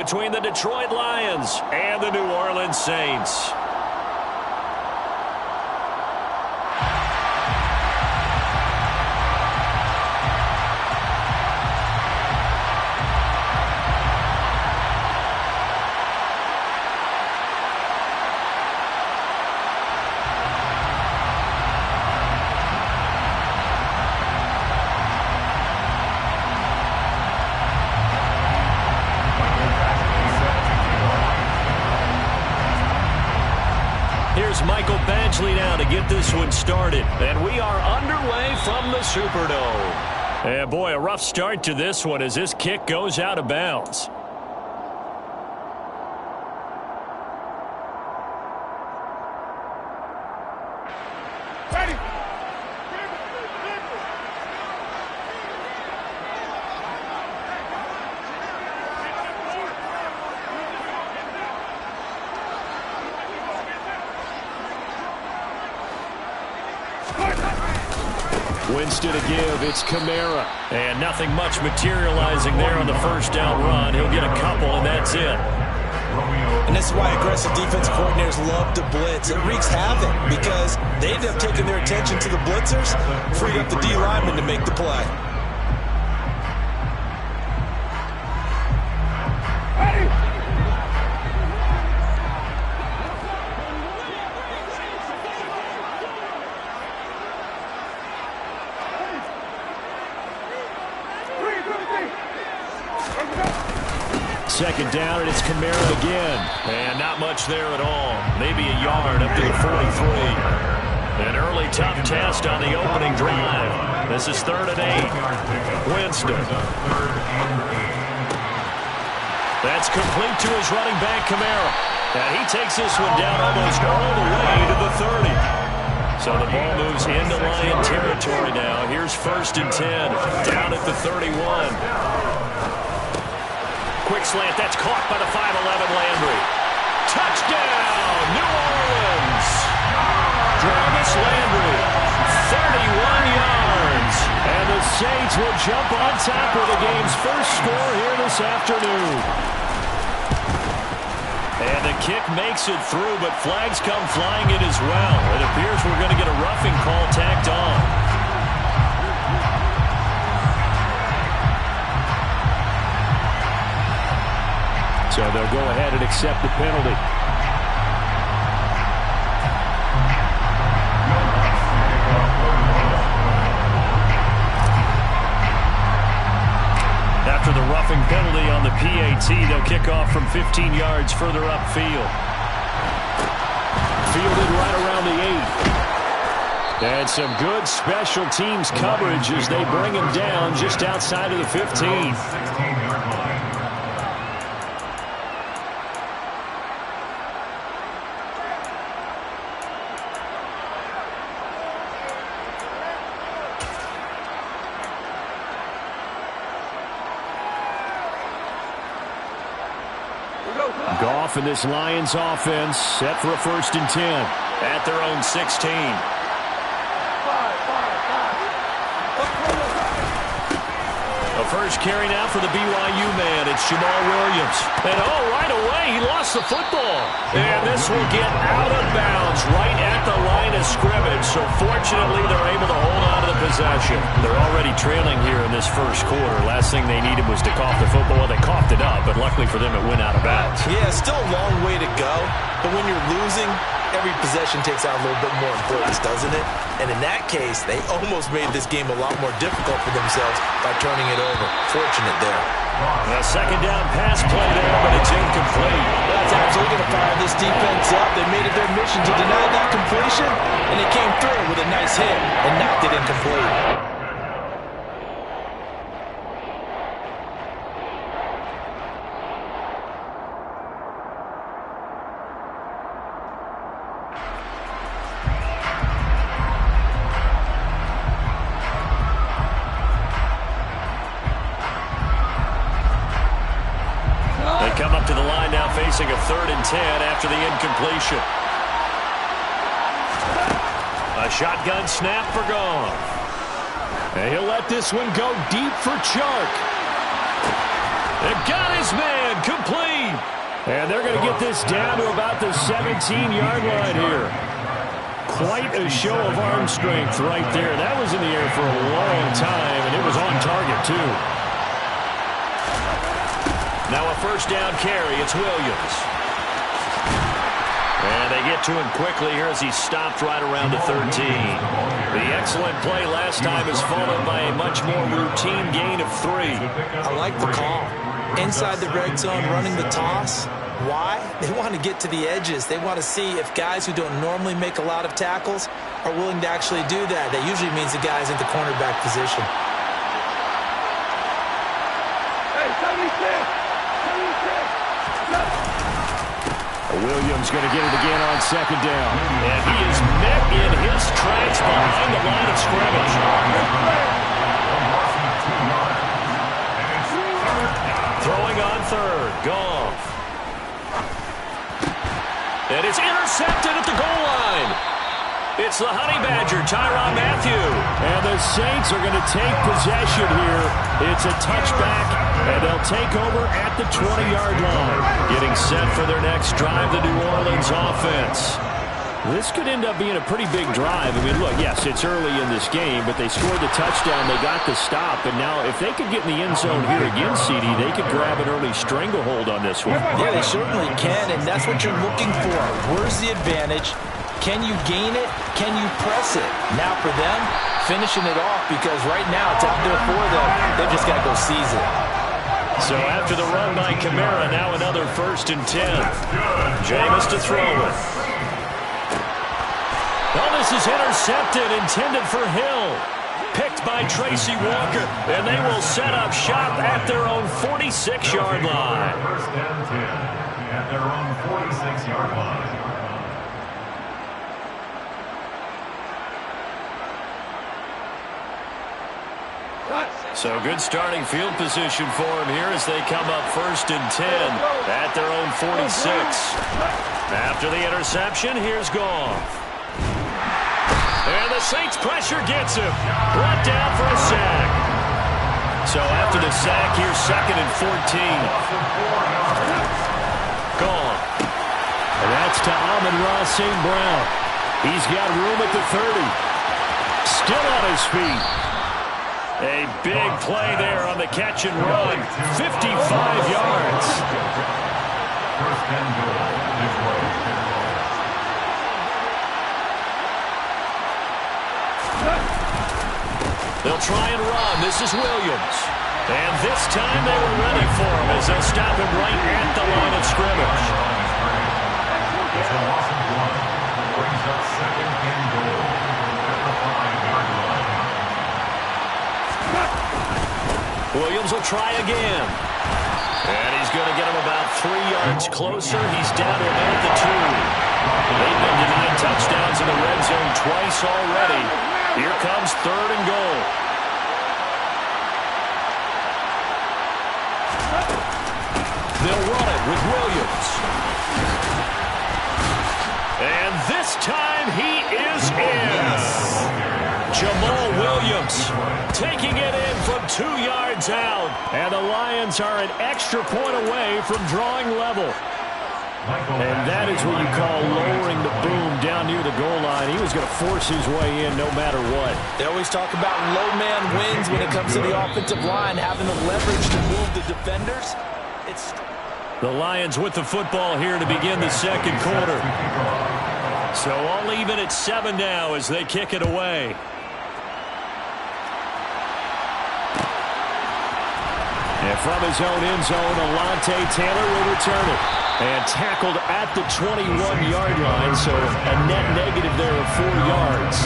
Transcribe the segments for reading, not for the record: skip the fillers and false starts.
Between the Detroit Lions and the New Orleans Saints. Here's Michael Badgley now to get this one started. And we are underway from the Superdome. And boy, a rough start to this one as this kick goes out of bounds. Winston to give, it's Kamara. And nothing much materializing there on the first down run. He'll get a couple, and that's it. And this is why aggressive defensive coordinators love to blitz. It wreaks havoc because they end up taking their attention to the blitzers, freed up the D lineman to make the play. Second down, and it's Kamara again. And not much there at all. Maybe a yard up to the 43. An early tough test on the opening drive. This is 3rd and 8. Winston. That's complete to his running back, Kamara. And he takes this one down almost all the way to the 30. So the ball moves into Lion territory now. Here's 1st and 10. Down at the 31. Quick slant, that's caught by the 5'11 Landry. Touchdown, New Orleans! Jarvis Landry, 31 yards. And the Saints will jump on top of the game's first score here this afternoon. And the kick makes it through, but flags come flying in as well. It appears we're going to get a roughing call tacked on. So they'll go ahead and accept the penalty. After the roughing penalty on the PAT, they'll kick off from 15 yards further upfield. Fielded right around the 8. And some good special teams coverage as they bring him down just outside of the 15. Goff and this Lions offense set for a 1st and 10 at their own 16. A first carry now for the BYU man. It's Jamal Williams. And right away, he lost the football. And this will get out of bounds right at the line of scrimmage. So fortunately, they're able to hold on to the possession. They're already trailing here in this first quarter. Last thing they needed was to cough the football. They coughed it up, but luckily for them, it went out of bounds. Yeah, still a long way to go. But when you're losing, every possession takes out a little bit more importance, doesn't it? And in that case, they almost made this game a lot more difficult for themselves by turning it over. Fortunate there. A second down pass play there, but it's incomplete. That's absolutely going to fire this defense up. They made it their mission to deny that completion, and they came through with a nice hit and knocked it incomplete. Come up to the line now facing a 3rd and 10 after the incompletion. A shotgun snap for Goff. And he'll let this one go deep for Chark. It got his man complete. And they're going to get this down to about the 17-yard line here. Quite a show of arm strength right there. That was in the air for a long time, and it was on target, too. Now a first down carry. It's Williams. And they get to him quickly here as he stopped right around the 13. The excellent play last time is followed by a much more routine gain of 3. I like the call. Inside the red zone, running the toss. Why? They want to get to the edges. They want to see if guys who don't normally make a lot of tackles are willing to actually do that. That usually means the guy's in the cornerback position. Hey, 76! Williams going to get it again on second down. And he is met in his tracks behind the line of scrimmage. Throwing on third. Goff. And it's intercepted at the goal line. It's the Honey Badger, Tyrann Mathieu. And the Saints are going to take possession here. It's a touchback, and they'll take over at the 20-yard line. Getting set for their next drive, the New Orleans offense. This could end up being a pretty big drive. I mean, look, yes, it's early in this game, but they scored the touchdown, they got the stop, and now if they could get in the end zone here again, CD, they could grab an early stranglehold on this one. Yeah, they certainly can, and that's what you're looking for. Where's the advantage? Can you gain it? Can you press it? Now for them, finishing it off, because right now it's out there for them. They've just got to go seize it. So after the run by Kamara, now another 1st and 10. Jameis to throw it. Well, this is intercepted, intended for Hill. Picked by Tracy Walker, and they will set up shop at their own 46-yard line. 1st and 10 at their own 46-yard line. So good starting field position for him here as they come up 1st and 10 at their own 46. After the interception, here's Goff. And the Saints pressure gets him. Brought down for a sack. So after the sack, here's 2nd and 14. Goff. And that's to Amon-Ra St. Brown. He's got room at the 30. Still on his feet. A big play there on the catch and run. 55 yards. First and goal. They'll try and run. This is Williams. And this time they were ready for him as they'll stop him right at the line of scrimmage. It's a loss of 1. Brings up 2nd and goal at the 5-yard line. Williams will try again. And he's going to get him about 3 yards closer. He's down to about the 2. They've been denied touchdowns in the red zone twice already. Here comes 3rd and goal. They'll run it with Williams. And this time he is in. Jamal Williams taking it in from 2 yards out. And the Lions are an extra point away from drawing level. And that is what you call lowering the boom down near the goal line. He was going to force his way in no matter what. They always talk about low man wins when it comes to the offensive line, having the leverage to move the defenders. The Lions with the football here to begin the 2nd quarter. So all even at 7 now as they kick it away. And from his own end zone, Alontae Taylor will return it. And tackled at the 21-yard line, so a net negative there of 4 yards.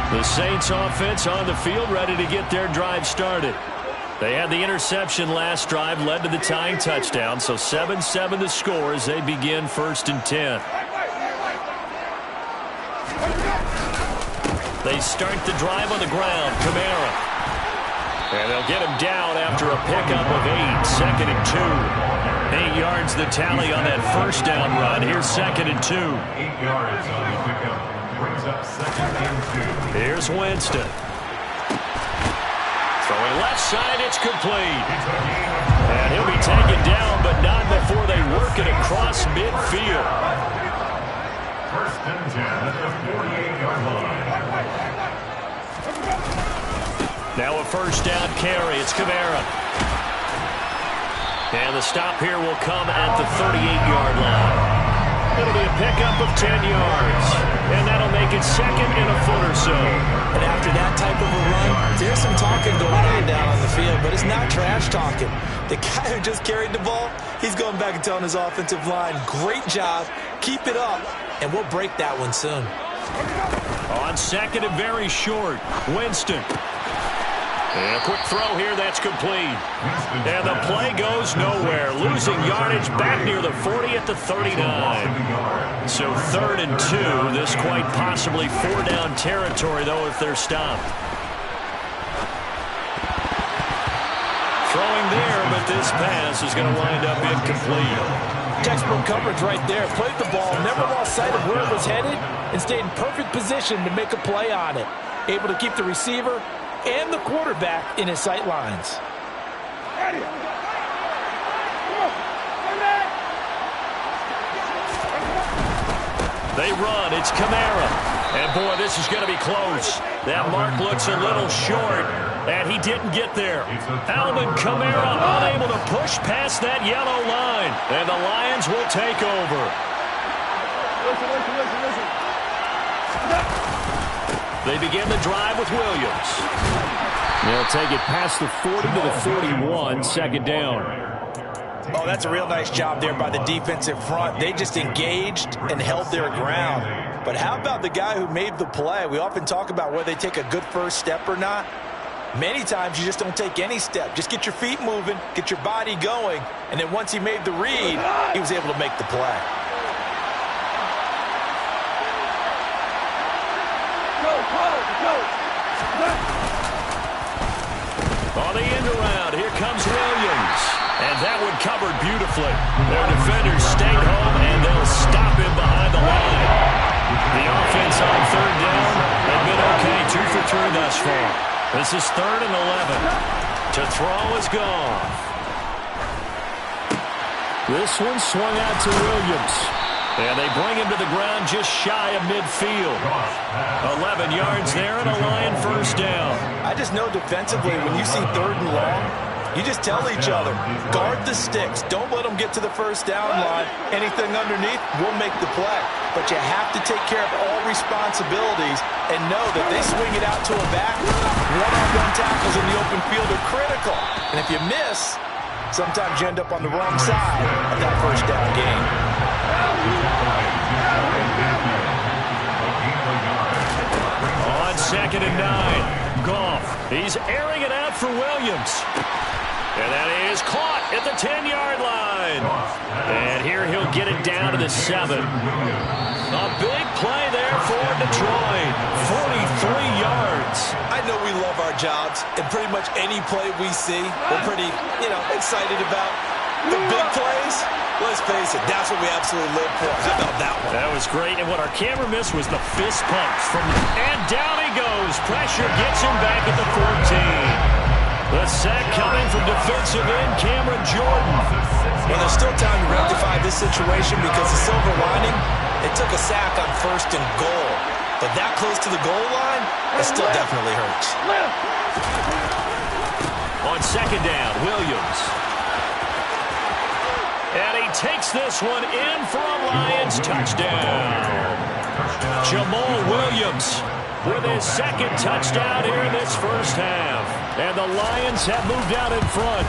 The Saints offense on the field ready to get their drive started. They had the interception last drive, led to the tying touchdown, so 7-7 the score as they begin 1st and 10. They start the drive on the ground. Kamara. And they'll get him down after a pickup of 8. 2nd and 2. 8 yards the tally on that first down run. Here's 2nd and 2. 8 yards on the pickup. Brings up 2nd and 2. Here's Winston. Throwing left side, it's complete. And he'll be taken down, but not before they work it across midfield. 1st and 10 at the 48-yard line. Now a first down carry. It's Kamara. And the stop here will come at the 38-yard line. It'll be a pickup of 10 yards. And that'll make it 2nd and a foot or so. And after that type of a run, there's some talking going on down on the field, but it's not trash talking. The guy who just carried the ball, he's going back and telling his offensive line, great job, keep it up, and we'll break that one soon. On 2nd and very short, Winston. And a quick throw here, that's complete. And the play goes nowhere. Losing yardage back near the 40 at the 39. So 3rd and 2. This quite possibly 4-down territory, though, if they're stopped. Throwing there, but this pass is going to wind up incomplete. Textbook coverage right there. Played the ball, never lost sight of where it was headed, and stayed in perfect position to make a play on it. Able to keep the receiver and the quarterback in his sight lines. They run. It's Kamara. And, boy, this is going to be close. That mark looks a little short, and he didn't get there. Alvin Kamara unable to push past that yellow line. And the Lions will take over. They begin the drive with Williams. They'll take it past the 40 to the 41, 2nd down. Oh, that's a real nice job there by the defensive front. They just engaged and held their ground. But how about the guy who made the play? We often talk about whether they take a good first step or not. Many times you just don't take any step. Just get your feet moving, get your body going, and then once he made the read, he was able to make the play. On the end around, here comes Williams. And that one covered beautifully. Their defenders stayed home, and they'll stop him behind the line. The offense on 3rd down has been okay, 2 for 3 thus far. This is 3rd and 11. To throw is gone. This one swung out to Williams. And they bring him to the ground just shy of midfield. 11 yards there and a Lion first down. I just know defensively when you see 3rd and long, you just tell each other, guard the sticks. Don't let them get to the first down line. Anything underneath will make the play. But you have to take care of all responsibilities and know that they swing it out to a back. One-on-one tackles in the open field are critical. And if you miss, sometimes you end up on the wrong side of that first down game. On 2nd and 9, Goff. He's airing it out for Williams. And that is caught at the 10-yard line. And here he'll get it down to the 7. A big play there for Detroit. 43 yards. I know we love our jobs, and pretty much any play we see, we're pretty, excited about. The big plays, let's face it, that's what we absolutely live for. How about that one? That was great, and what our camera missed was the fist pump. And down he goes. Pressure gets him back at the 14. The sack coming from defensive end Cameron Jordan. Well, there's still time to rectify this situation because the silver lining, it took a sack on 1st and goal. But that close to the goal line, it still definitely hurts. On 2nd down, Williams. And he takes this one in for a Lions touchdown. Jamal Williams with his 2nd touchdown here in this first half. And the Lions have moved out in front.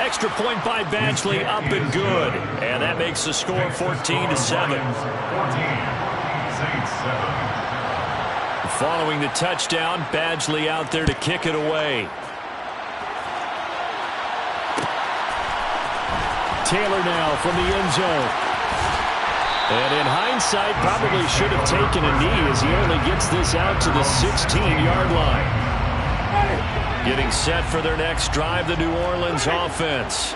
Extra point by Badgley, up and good. And that makes the score 14-7. Following the touchdown, Badgley out there to kick it away. Taylor now from the end zone. And in hindsight, probably should have taken a knee as he only gets this out to the 16-yard line. Getting set for their next drive, the New Orleans offense.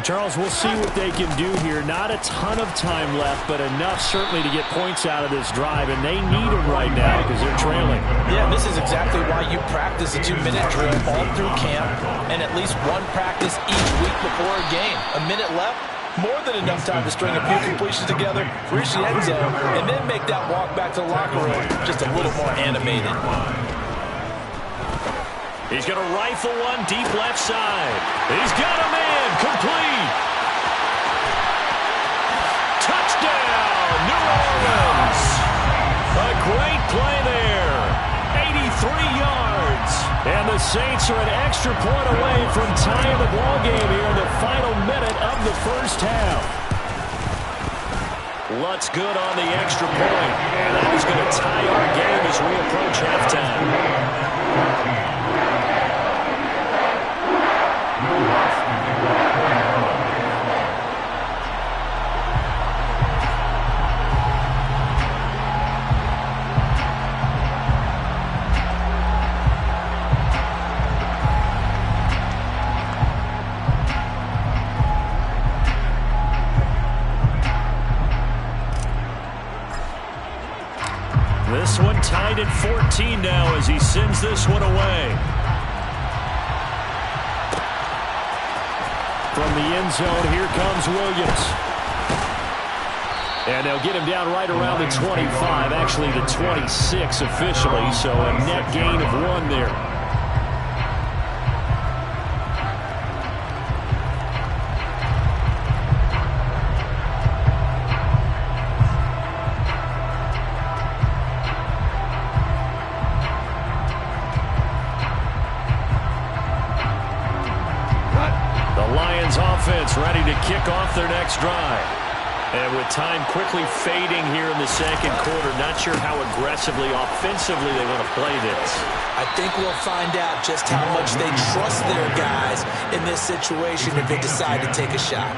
Charles, we'll see what they can do here. Not a ton of time left, but enough certainly to get points out of this drive, and they need them right now because they're trailing. Yeah, this is exactly why you practice a 2-minute drill all through camp and at least one practice each week before a game. A minute left, more than enough time to string a few completions together, reach the end zone, and then make that walk back to the locker room just a little more animated. He's going to rifle one deep left side. He's got a man. Complete. Touchdown, New Orleans. A great play there. 83 yards. And the Saints are an extra point away from tying the ball game here in the final minute of the first half. Lutz good on the extra point. And that is going to tie our game as we approach halftime. This one tied at 14 now as he sends this one away. From the end zone, here comes Williams. And they'll get him down right around the 25, actually the 26 officially, so a net gain of 1 there. Offense ready to kick off their next drive. And with time quickly fading here in the second quarter, not sure how aggressively, offensively they want to play this. I think we'll find out just how much they trust their guys in this situation if they decide to take a shot.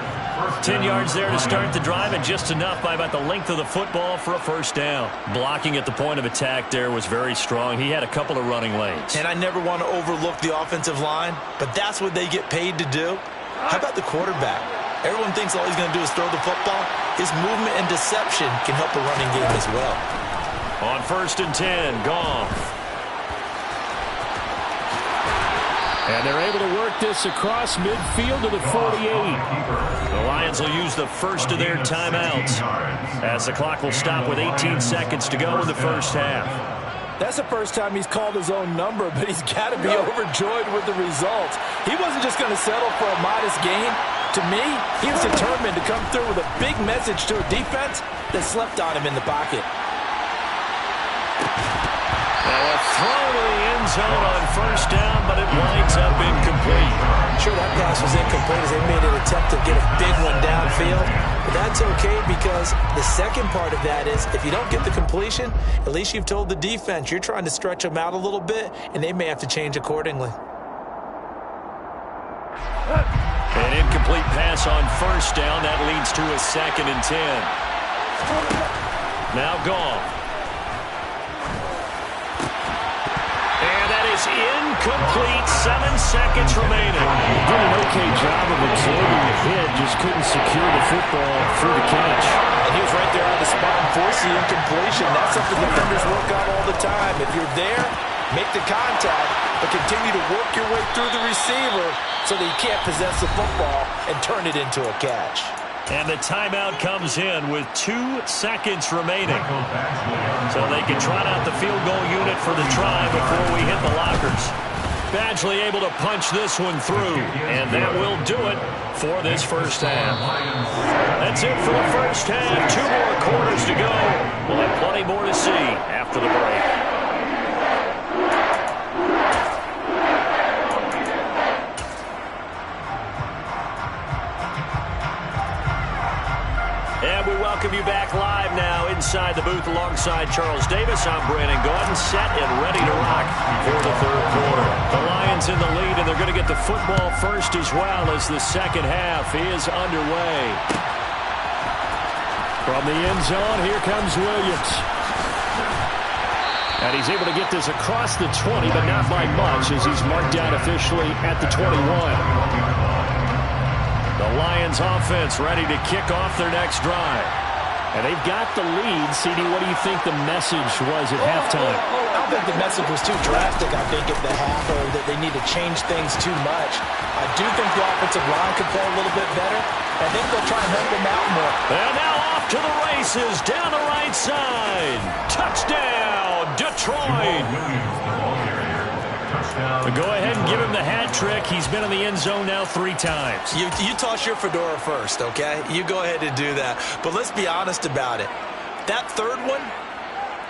10 yards there to start the drive, and just enough by about the length of the football for a first down. Blocking at the point of attack there was very strong. He had a couple of running lanes. And I never want to overlook the offensive line, but that's what they get paid to do. How about the quarterback? Everyone thinks all he's going to do is throw the football. His movement and deception can help a running game as well. On 1st and 10, Goff. And they're able to work this across midfield to the 48. The Lions will use the first of their timeouts as the clock will stop with 18 seconds to go in the first half. That's the first time he's called his own number, but he's got to be overjoyed with the results. He wasn't just going to settle for a modest gain. To me, he was determined to come through with a big message to a defense that slept on him in the pocket. Now a throw to the end zone on first down, but it winds up incomplete. Sure, that pass was incomplete as they made an attempt to get a big one downfield. But that's okay because the second part of that is if you don't get the completion, at least you've told the defense you're trying to stretch them out a little bit, and they may have to change accordingly. An incomplete pass on first down. That leads to a 2nd and 10. Now Goff. And that is incomplete. 7 seconds remaining. He did an okay job of absorbing the hit, just couldn't secure the football for the catch. And he was right there on the spot and forced the incompletion. That's something defenders work on all the time. If you're there, make the contact, but continue to work your way through the receiver so that you can't possess the football and turn it into a catch. And the timeout comes in with 2 seconds remaining. So they can trot out the field goal unit for the try before we hit the lockers. Badgley able to punch this one through, and that will do it for this first half. That's it for the first half. 2 more quarters to go. We'll have plenty more to see after the break. And we welcome you back live now inside the booth alongside Charles Davis. I'm Brandon Gaudin, set and ready to rock for the third quarter. The Lions in the lead, and they're going to get the football first as well as the second half is underway. From the end zone, here comes Williams. And he's able to get this across the 20, but not by much as he's marked down officially at the 21. The Lions offense ready to kick off their next drive. And they've got the lead. CD, what do you think the message was at halftime? I don't think the message was too drastic, I think, at the half, or that they need to change things too much. I do think the offensive line could play a little bit better. I think they'll try and help them out more. And now off to the races, down the right side. Touchdown, Detroit. But go ahead and give him the hat trick. He's been in the end zone now 3 times. You toss your fedora first, okay? You go ahead and do that. But let's be honest about it. That third one,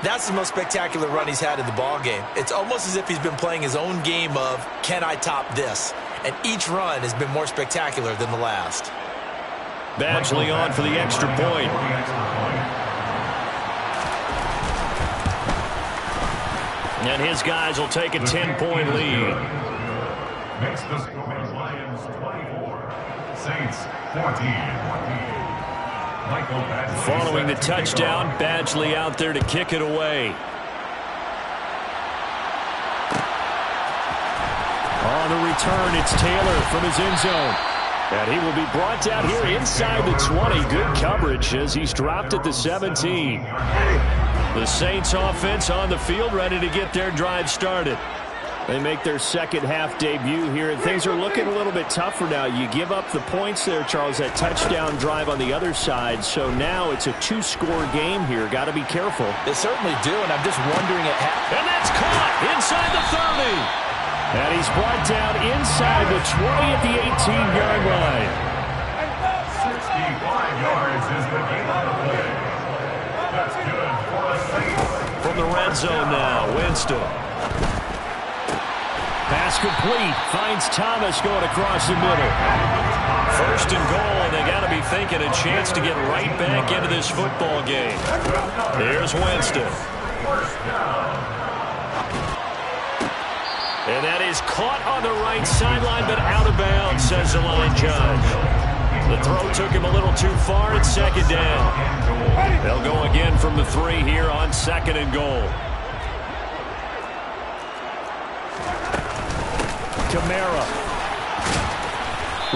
that's the most spectacular run he's had in the ballgame. It's almost as if he's been playing his own game of, can I top this? And each run has been more spectacular than the last. Badgley on for the extra point. And his guys will take a 10-point lead. Makes the score Lions 24, Saints 14. Following the touchdown, Badgley out there to kick it away. On the return, it's Taylor from his end zone. And he will be brought down here inside the 20. Good coverage as he's dropped at the 17. The Saints offense on the field ready to get their drive started. They make their second half debut here, and things are looking a little bit tougher now. You give up the points there, Charles, that touchdown drive on the other side. So now it's a 2-score game here. Got to be careful. They certainly do, and I'm just wondering at half. And that's caught inside the 30. And he's brought down inside the 20 at the 18-yard line. 65 yards is the game on the play. That's good for the Saints. From the red zone now, Winston. Pass complete. Finds Thomas going across the middle. First and goal, and they got to be thinking a chance to get right back into this football game. Here's Winston. And that is caught on the right sideline, but out of bounds, says the line judge. The throw took him a little too far at second down. They'll go again from the 3 here on second and goal. Kamara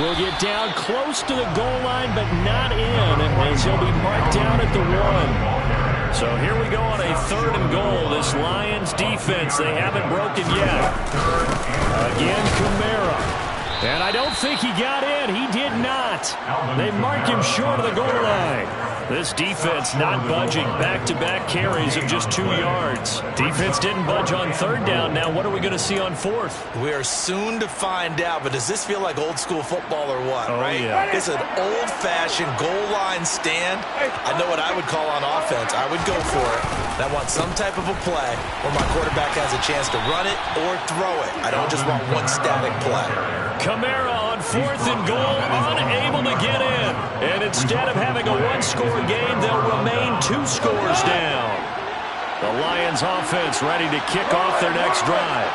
will get down close to the goal line, but not in, as he'll be marked down at the 1. So here we go on a third and goal. This Lions defense, they haven't broken yet. Again, Kamara. And I don't think he got in. He did not. They mark him short of the goal line. This defense not budging. Back-to-back carries of just 2 yards. Defense didn't budge on third down. Now what are we going to see on fourth? We are soon to find out, but does this feel like old school football or what, right? Yeah. It's an old-fashioned goal line stand. I know what I would call on offense. I would go for it. And I want some type of a play where my quarterback has a chance to run it or throw it. I don't just want one static play. Kamara on fourth and goal, unable to get in. And instead of having a 1-score game, they'll remain 2 scores down. The Lions offense ready to kick off their next drive.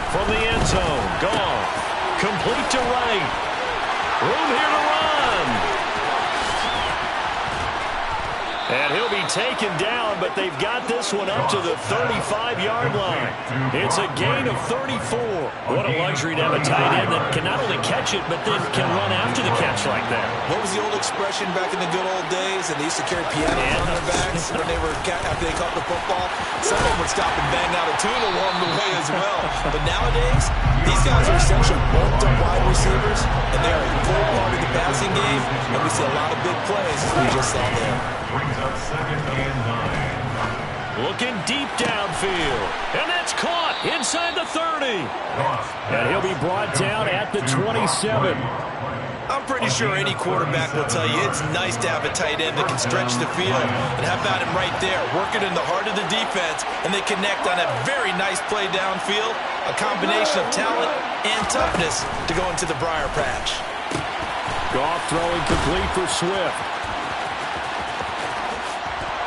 From the end zone, gone. Complete to right. Room here to run. And he'll be taken down, but they've got this one up to the 35-yard line. It's a gain of 34. What a luxury to have a tight end that can not only catch it, but then can run after the catch like that. What was the old expression back in the good old days? And they used to carry pianos on their backs when after they caught the football. Someone would stop and bang out a tune along the way as well. But nowadays, these guys are essentially bulked-up wide receivers, and they're a full part of the passing game, and we see a lot of big plays, as we just saw there. Brings up 2nd and 9. Looking deep downfield. And that's caught inside the 30. And he'll be brought down at the 27. I'm pretty sure any quarterback will tell you it's nice to have a tight end that can stretch the field. And how about him right there, working in the heart of the defense, and they connect on a very nice play downfield. A combination of talent and toughness to go into the briar patch. Goff throwing complete for Swift.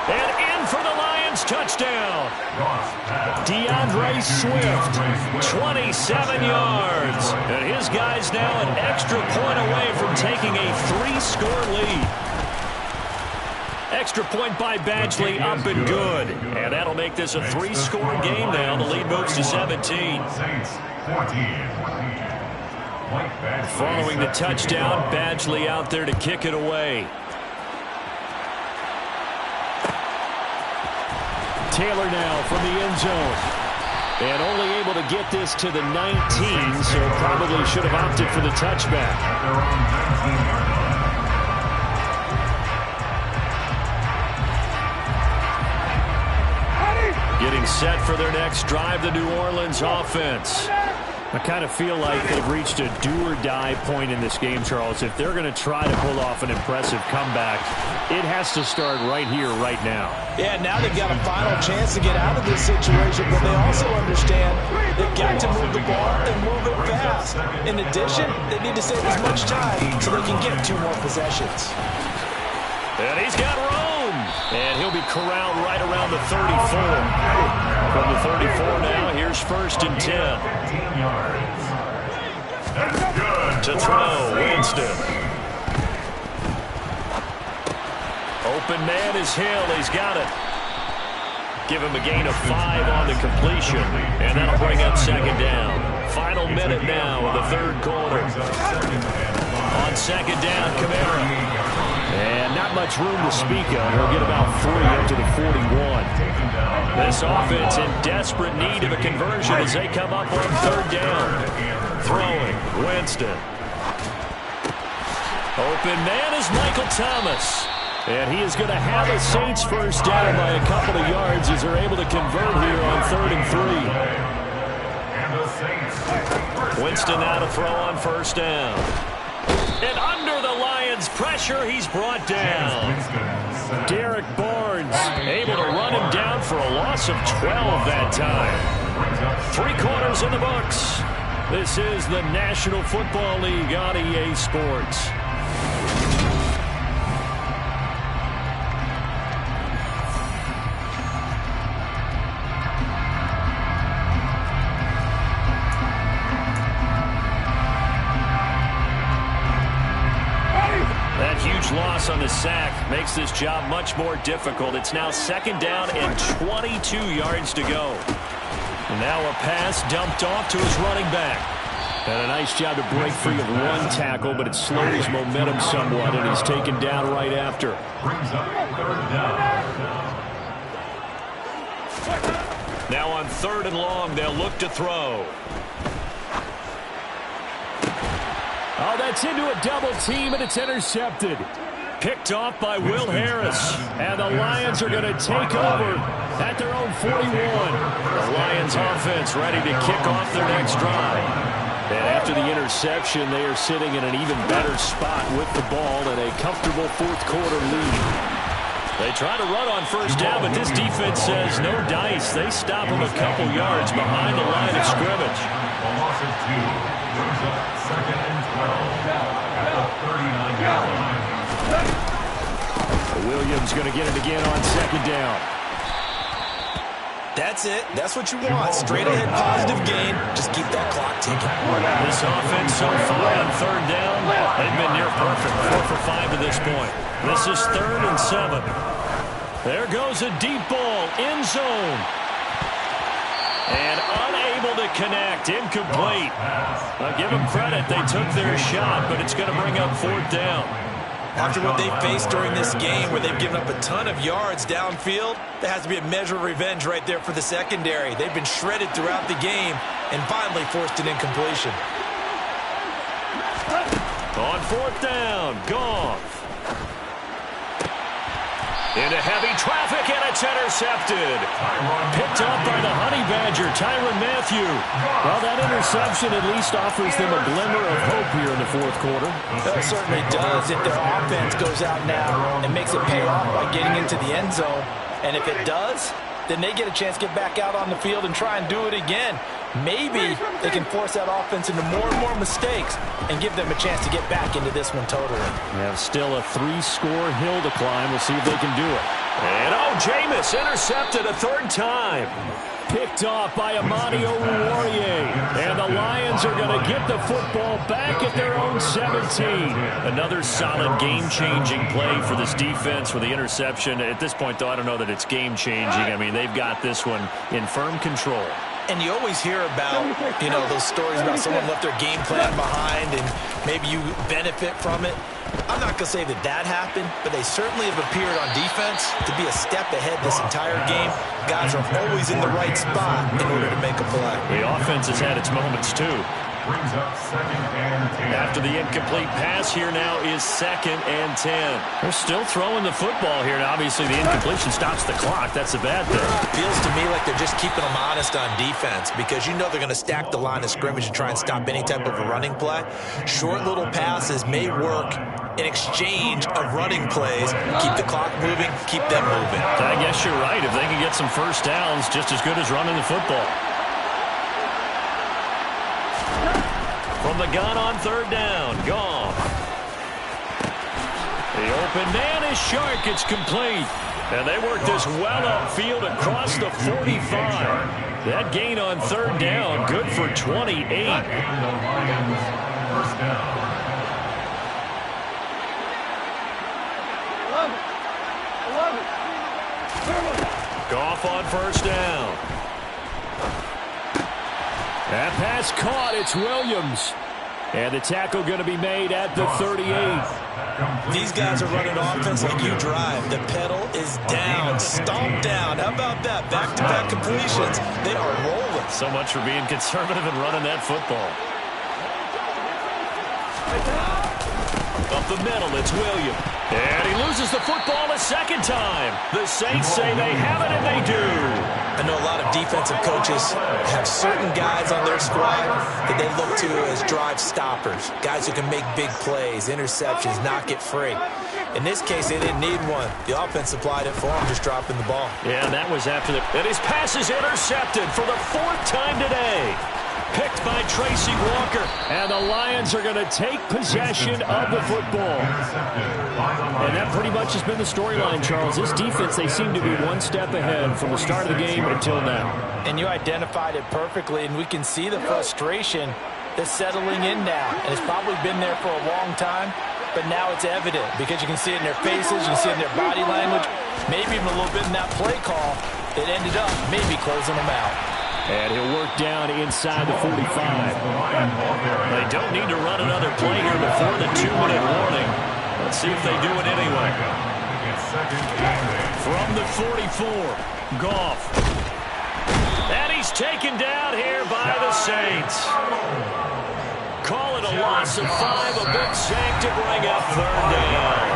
And in for the Lions touchdown. DeAndre Swift, 27 yards. And his guys now an extra point away from taking a 3-score lead. extra point by Badgley up and good. And that'll make this a three-score game now. The lead moves to 17. Following the touchdown, Badgley out there to kick it away. Taylor now from the end zone. And only able to get this to the 19, so probably should have opted for the touchback. Getting set for their next drive, the New Orleans offense. I kind of feel like they've reached a do-or-die point in this game, Charles. If they're going to try to pull off an impressive comeback, it has to start right here, right now. Yeah, now they've got a final chance to get out of this situation, but they also understand they've got to move the ball and move it fast. In addition, they need to save as much time so they can get 2 more possessions. And he's got room. And he'll be corralled right around the 34. From the 34 now, here's 1st and 10. To throw, Winston. Open man is Hill. He's got it. Give him a gain of 5 on the completion. And that'll bring up 2nd down. Final minute now of the 3rd quarter. On 2nd down, Kamara. And not much room to speak of. He'll get about 3 up to the 41. This offense in desperate need of a conversion as they come up on 3rd down. Throwing, Winston. Open man is Michael Thomas. And he is going to have a Saints 1st down by a couple of yards as they're able to convert here on 3rd and 3. Winston now to throw on 1st down. And under the Lions' pressure, he's brought down. Derek Barnes able to run him down for a loss of 12 that time. 3 quarters in the books. This is the National Football League on EA Sports. Loss on the sack makes this job much more difficult. It's now 2nd down and 22 yards to go. And now a pass dumped off to his running back. And a nice job to break free of 1 tackle, but it slowed his momentum somewhat, and he's taken down right after. Now on 3rd and long, they'll look to throw. Oh, that's into a double team, and it's intercepted. Picked off by Will Harris. And the Lions are going to take over at their own 41. The Lions offense ready to kick off their next drive. And after the interception, they are sitting in an even better spot with the ball and a comfortable 4th quarter lead. They try to run on 1st down, but this defense says no dice. They stop them a couple yards behind the line of scrimmage. A loss of 2. Brings up 2nd and 12 at the 39-yard line. Williams going to get it again on 2nd down. That's it. That's what you want. Straight ahead positive gain. Just keep that clock ticking. This offense so far on 3rd down, they've been near perfect. 4 for 5 to this point. This is 3rd and 7. There goes a deep ball. End zone. And unable to connect. Incomplete. I'll give them credit. They took their shot, but it's going to bring up 4th down. After what they faced during this game where they've given up a ton of yards downfield, there has to be a measure of revenge right there for the secondary. They've been shredded throughout the game and finally forced an incompletion. On 4th down, Goff. Into heavy traffic, and it's intercepted. Picked up by the Honey Badger, Tyrann Mathieu. Well, that interception at least offers them a glimmer of hope here in the 4th quarter. It certainly does if their offense goes out now and makes it pay off by getting into the end zone. And if it does, then they get a chance to get back out on the field and try and do it again. Maybe they can force that offense into more and more mistakes and give them a chance to get back into this one totally. Yeah, still a 3-score hill to climb. We'll see if they can do it. And Jameis intercepted a 3rd time. picked off by Amani Oruwariye. And the Lions are going to get the football back at their own 17. Another solid game-changing play for this defense with the interception. At this point, though, I don't know that it's game-changing. I mean, they've got this one in firm control. And you always hear about, those stories about someone left their game plan behind and maybe you benefit from it. I'm not going to say that happened, but they certainly have appeared on defense to be a step ahead this entire game. Guys are always in the right spot in order to make a play. The offense has had its moments, too. Brings up 2nd and 10. After the incomplete pass, here now is 2nd and 10. They're still throwing the football here. Now, obviously, the incompletion stops the clock. That's a bad thing. Feels to me like they're just keeping them honest on defense because they're going to stack the line of scrimmage and try and stop any type of a running play. Short little passes may work in exchange of running plays. Keep the clock moving, keep them moving. I guess you're right. If they can get some first downs, just as good as running the football. From the gun on 3rd down, gone. The open man is Shark. It's complete. And they work this well upfield across the 45. That gain on 3rd down, good for 28. And the Lions, 1st down. Goff on 1st down. That pass caught. It's Williams. And the tackle going to be made at the 38. These guys are running offense like you drive. The pedal is down, stomp down. How about that? Back-to-back completions. They are rolling. So much for being conservative and running that football. Up the middle, it's Williams. And he loses the football a 2nd time. The Saints say they have it, and they do. I know a lot of defensive coaches have certain guys on their squad that they look to as drive stoppers, guys who can make big plays, interceptions, knock it free. In this case, they didn't need one. The offense supplied it for them, just dropping the ball. Yeah, and that was after and his pass is intercepted for the 4th time today. Picked by Tracy Walker. And the Lions are going to take possession of the football. And that pretty much has been the storyline, Charles. This defense, they seem to be one step ahead from the start of the game until now. And you identified it perfectly, and we can see the frustration that's settling in now. And it's probably been there for a long time, but now it's evident because you can see it in their faces, you can see it in their body language, maybe even a little bit in that play call that ended up maybe closing them out. And he'll work down inside the 45. They don't need to run another play here before the 2-minute warning. Let's see if they do it anyway. From the 44, Goff. And he's taken down here by the Saints. Call it a loss of 5, a big sack to bring up 3rd down.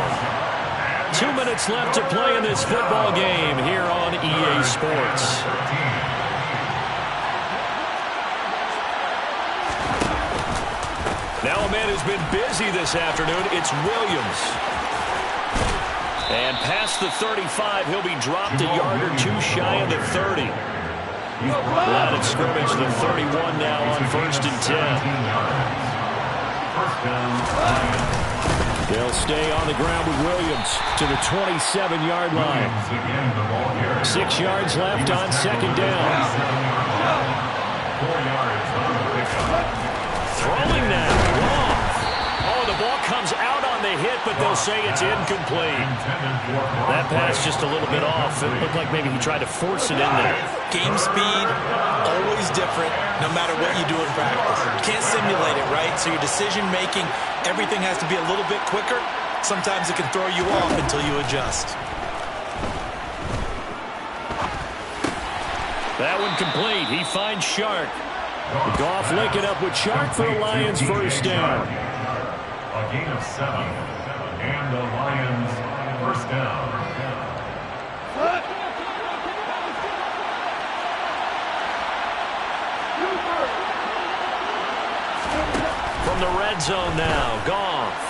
2 minutes left to play in this football game here on EA Sports. Now a man who's been busy this afternoon, it's Williams. And past the 35, he'll be dropped a yard or two shy of the 30. Line of scrimmage, the 31 now on 1st and 10. They'll stay on the ground with Williams to the 27-yard line. 6 yards left on 2nd down. 4 yards on the pickup. Throwing now. Oh, the ball comes out on the hit, but they'll say it's incomplete. That pass just a little bit off. It looked like maybe he tried to force it in there. Game speed, always different, no matter what you do in practice. You can't simulate it, right? So your decision-making, everything has to be a little bit quicker. Sometimes it can throw you off until you adjust. That one complete. He finds Shark. Goff linking up with Shark for the Lions' 1st down. A gain of 7, and the Lions 1st down. From the red zone now, Goff.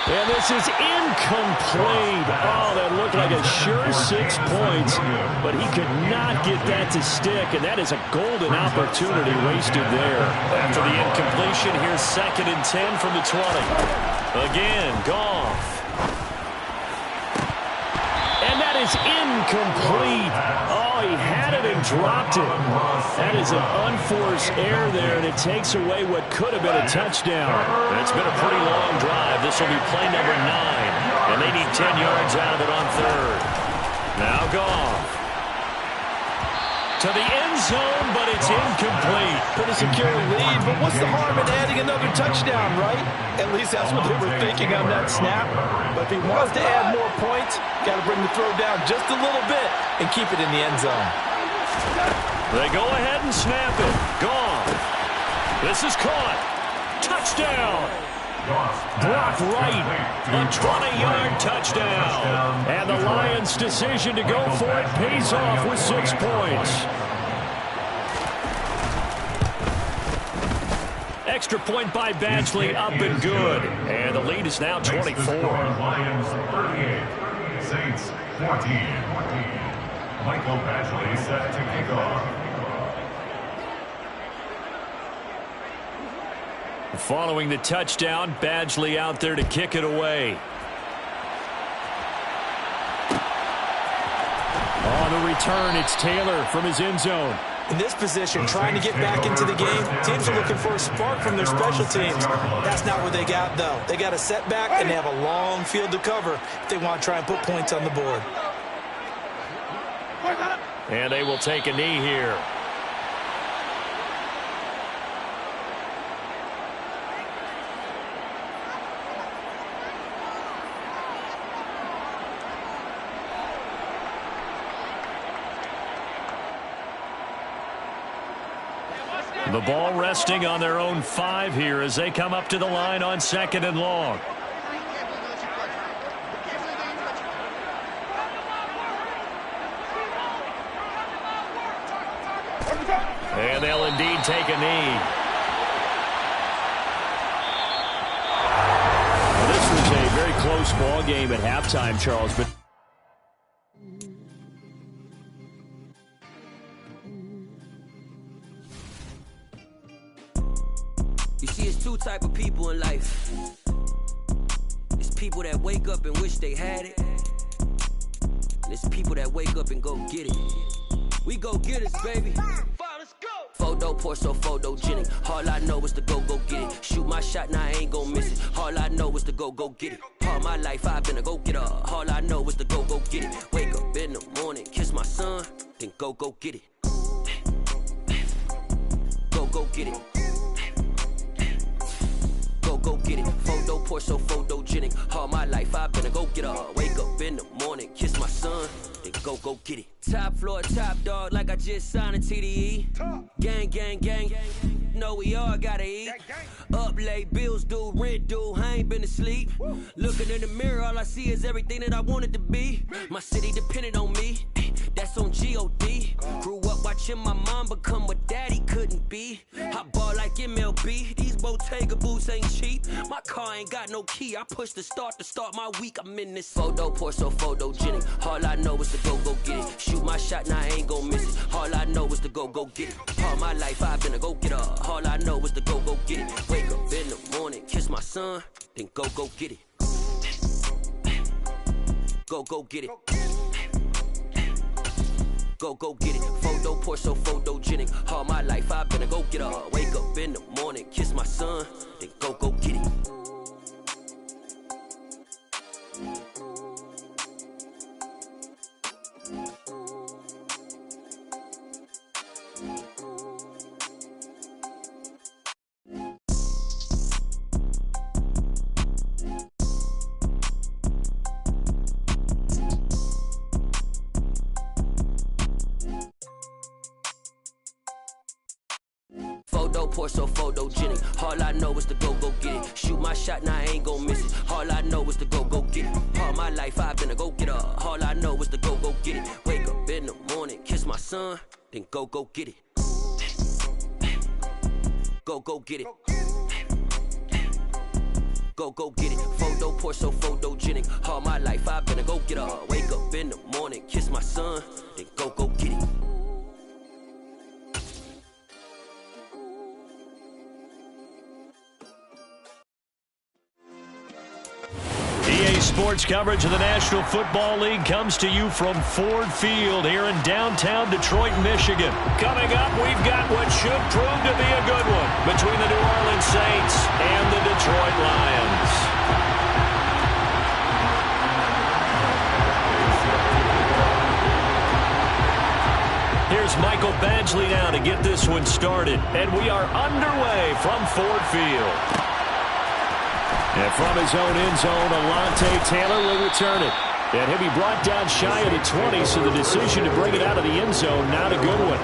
And this is incomplete. Oh, that looked like a sure 6 points, but he could not get that to stick, and that is a golden opportunity wasted there. After the incompletion, here's 2nd and 10 from the 20. Again, Goff. And that is incomplete. Oh, he had it and dropped it. That is an unforced error there, and it takes away what could have been a touchdown. It's been a pretty long drive. This will be play number 9, and they need 10 yards out of it on third. Now Goff. To the end zone, but it's incomplete. Pretty secure lead, but what's the harm in adding another touchdown, right? At least that's what they were thinking on that snap. But if he wants to add more points, got to bring the throw down just a little bit and keep it in the end zone. They go ahead and snap it. Gone. This is caught. Touchdown. Blocked right. A 20-yard touchdown. And the Lions' decision to go for it pays off with 6 points. Extra point by Badgley, up and good. And the lead is now 24. Lions 38, Saints 14. Michael Badgley set to kick off. Following the touchdown, Badgley out there to kick it away. On the return, it's Taylor from his end zone. In this position, trying to get back into the game, teams are looking for a spark from their special teams. That's not what they got, though. They got a setback, and they have a long field to cover if they want to try and put points on the board. And they will take a knee here. The ball resting on their own 5 here as they come up to the line on 2nd and long. And they'll indeed take a knee. Well, this was a very close ball game at halftime, Charles, but two type of people in life. It's people that wake up and wish they had it. And it's people that wake up and go get it. We go get it, baby. Let's go. Photo pour so photogenic. All I know is to go get it. Shoot my shot, now I ain't gon' miss it. All I know is to go get it. All my life I've been a go getter. All I know is to go get it. Wake up in the morning, kiss my son, then go get it. Go get it. Go get it. Photo pour so photogenic. All my life I've been a go getter. Wake up in the morning, kiss my son, then go get it. Top floor, top dog, like I just signed a TDE. Gang, gang, gang. Know we all gotta eat. Up late, bills due, rent due. I ain't been asleep. Looking in the mirror, all I see is everything that I wanted to be. My city depended on me. That's on G.O.D. Grew up watching my mom become what daddy couldn't be. I ball like MLB. These Bottega boots ain't cheap. My car ain't got no key. I push the start to start my week. I'm in this photo pour so photogenic. All I know is to go get it. Shoot my shot, now I ain't gon' miss it. All I know is to go get it. All my life I've been a go getter. All I know is to go get it. Wake up in the morning, kiss my son, then go get it. Go get it. Go get it. Photo pour so photogenic. All my life I've been a go getter. Wake up in the morning, kiss my son, then go get it. Pour so photogenic. All I know is to go get it. Shoot my shot, now I ain't gon' miss it. All I know is to go get it. All my life I've been a go getter. All I know is to go get it. Wake up in the morning, kiss my son, then go get it. Go get it. Go get it. Photo pour so photogenic. All my life I've been a go getter. Wake up in the morning, kiss my son, then go get it. Sports coverage of the National Football League comes to you from Ford Field here in downtown Detroit, Michigan. Coming up, we've got what should prove to be a good one between the New Orleans Saints and the Detroit Lions. Here's Michael Badgley now to get this one started. And we are underway from Ford Field. And from his own end zone, Alontae Taylor will return it. And he'll be brought down shy of the 20, so the decision to bring it out of the end zone, not a good one.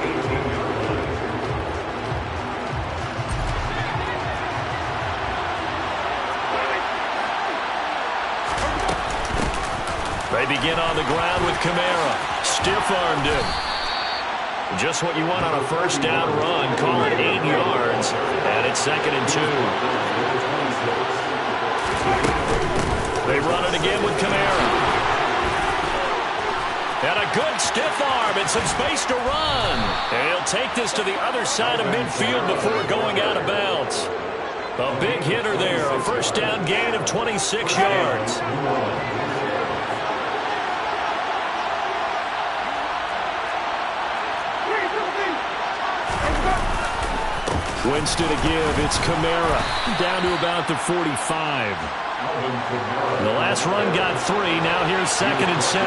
They begin on the ground with Kamara. Stiff-armed him. Just what you want on a first down run. Call it 8 yards. And it's 2nd and 2. They run it again with Kamara. And a good stiff arm and some space to run. And he'll take this to the other side of midfield before going out of bounds. A big hitter there. A first down gain of 26 yards. Winston to give. It's Kamara down to about the 45. The last run got 3. Now here's 2nd and 7.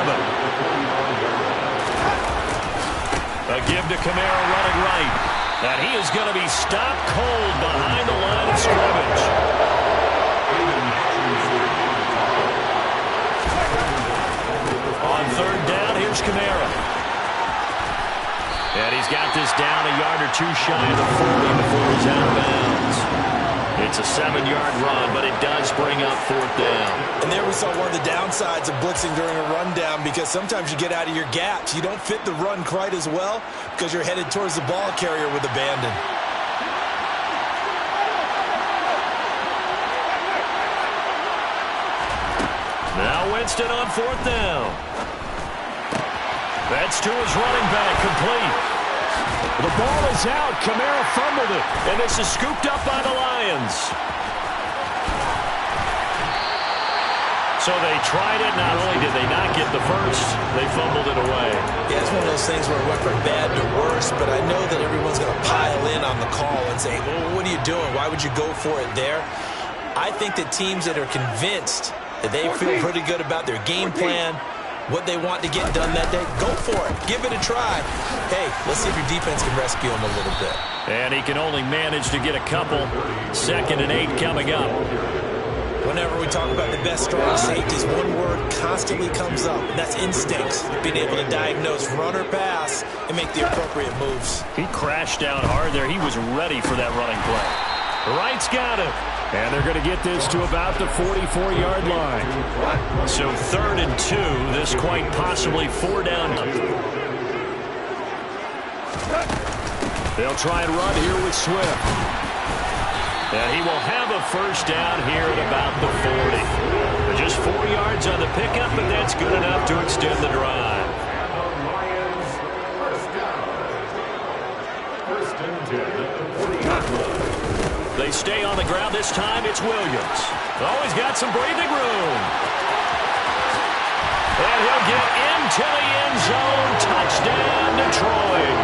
A give to Kamara running right. And he is going to be stopped cold behind the line of scrimmage. On 3rd down, here's Kamara. And he's got this down a yard or 2 shy of the 40 before he's out of bounds. It's a 7-yard run, but it does bring up 4th down. And there we saw one of the downsides of blitzing during a rundown, because sometimes you get out of your gaps. You don't fit the run quite as well because you're headed towards the ball carrier with abandon. Now Winston on 4th down. That's to his running back, complete. The ball is out. Kamara fumbled it. And this is scooped up by the Lions. So they tried it. Not only did they not get the first, they fumbled it away. Yeah, it's one of those things where it went from bad to worse, but I know that everyone's going to pile in on the call and say, well, what are you doing? Why would you go for it there? I think that teams that are convinced that they feel pretty good about their game plan, what they want to get done that day, go for it. Give it a try. Hey, let's see if your defense can rescue him a little bit. And he can only manage to get a couple. 2nd and 8 coming up. Whenever we talk about the best strong safeties, one word constantly comes up, and that's instincts. Being able to diagnose run or pass and make the appropriate moves. He crashed down hard there. He was ready for that running play. Wright's got him. And they're going to get this to about the 44-yard line. So 3rd and 2. This quite possibly 4 down. They'll try and run here with Swift. And he will have a first down here at about the 40. Just 4 yards on the pickup, but that's good enough to extend the drive. They stay on the ground this time. It's Williams. Oh, he's got some breathing room. And he'll get into the end zone. Touchdown, Detroit.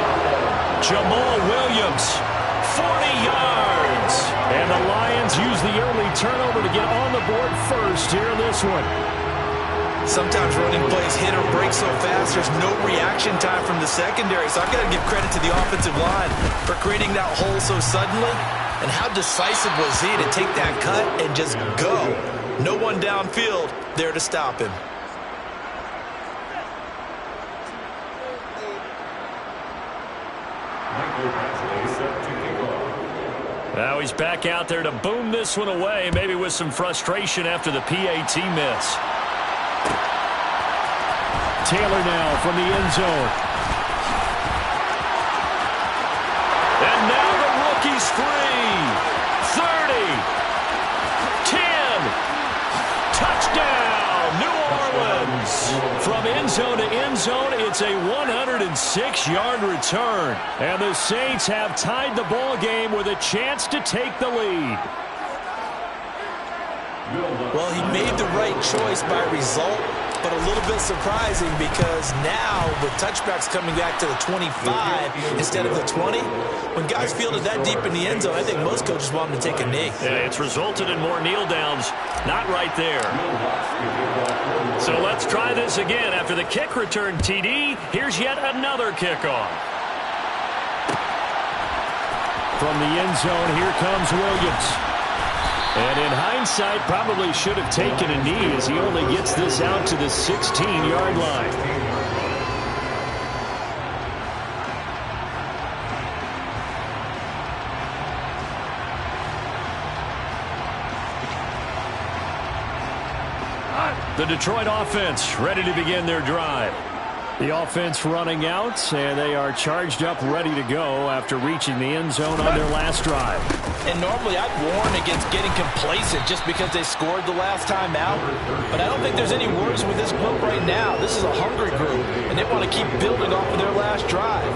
Jamal Williams, 40 yards. And the Lions use the early turnover to get on the board first here in this one. Sometimes running plays hit or break so fast, there's no reaction time from the secondary. So I've got to give credit to the offensive line for creating that hole so suddenly. And how decisive was he to take that cut and just go? No one downfield there to stop him. Now he's back out there to boom this one away, maybe with some frustration after the PAT miss. Taylor now from the end zone. And now the rookie's free. 30. 10. Touchdown, New Orleans. From end zone to end zone, it's a 106-yard return. And the Saints have tied the ball game with a chance to take the lead. Well, he made the right choice by result, but a little bit surprising because now with touchbacks coming back to the 25 instead of the 20, when guys field it that deep in the end zone, I think most coaches want them to take a knee. Yeah, it's resulted in more kneel downs. Not right there. So let's try this again. After the kick return TD, here's yet another kickoff. From the end zone, here comes Williams. And in hindsight, probably should have taken a knee as he only gets this out to the 16-yard line. The Detroit offense ready to begin their drive. The offense running out, and they are charged up, ready to go after reaching the end zone on their last drive. And normally I'd warn against getting complacent just because they scored the last time out. But I don't think there's any worries with this group right now. This is a hungry group, and they want to keep building off of their last drive.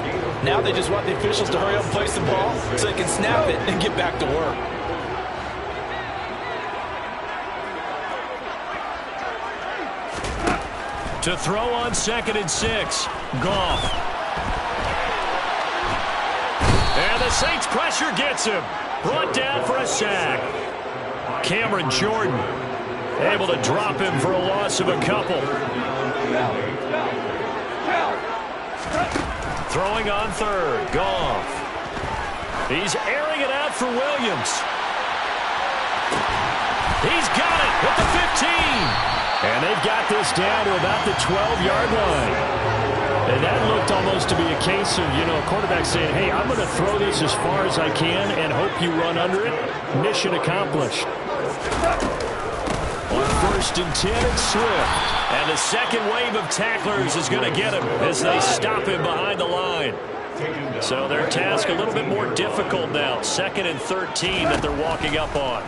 Now they just want the officials to hurry up and place the ball so they can snap it and get back to work. To throw on 2nd and 6. Goff. And the Saints pressure gets him. Brought down for a sack. Cameron Jordan able to drop him for a loss of a couple. Throwing on 3rd. Goff. He's airing it out for Williams. He's got it at the 15. And they've got this down to about the 12-yard line. And that looked almost to be a case of, a quarterback saying, hey, I'm going to throw this as far as I can and hope you run under it. Mission accomplished. On 1st and 10, it's Swift. And the second wave of tacklers is going to get him as they stop him behind the line. So their task a little bit more difficult now. 2nd and 13 that they're walking up on.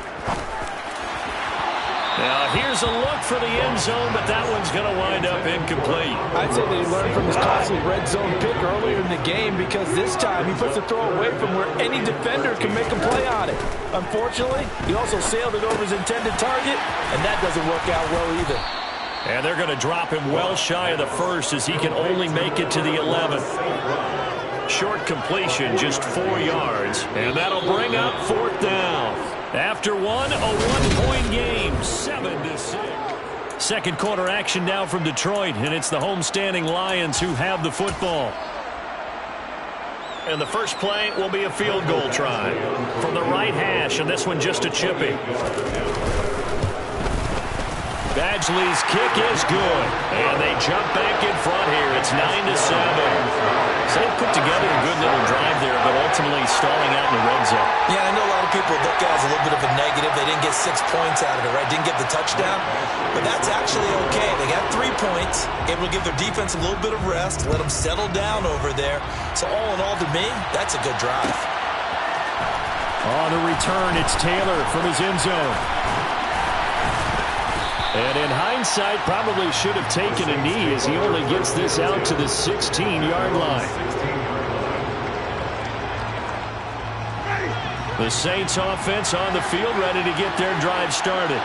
Now, here's a look for the end zone, but that one's going to wind up incomplete. I'd say that he learned from his costly red zone pick earlier in the game because this time he puts the throw away from where any defender can make a play on it. Unfortunately, he also sailed it over his intended target, and that doesn't work out well either. And they're going to drop him well shy of the 1st as he can only make it to the 11th. Short completion, just 4 yards, and that'll bring up 4th down. After one, a one-point game, 7-6. Second quarter action now from Detroit, and it's the homestanding Lions who have the football. And the first play will be a field goal try from the right hash, and this one just a chippy. Badgley's kick is good, and they jump back in front here. It's 9-7. So they put together a good little drive there, but ultimately stalling out in the red zone. Yeah, I know a lot of people look at it as a little bit of a negative. They didn't get 6 points out of it, right? Didn't get the touchdown. But that's actually okay. They got 3 points. Able to give their defense a little bit of rest, let them settle down over there. So all in all, to me, that's a good drive. On the return, it's Taylor from his end zone. And in hindsight, probably should have taken a knee as he only gets this out to the 16-yard line. The Saints offense on the field ready to get their drive started.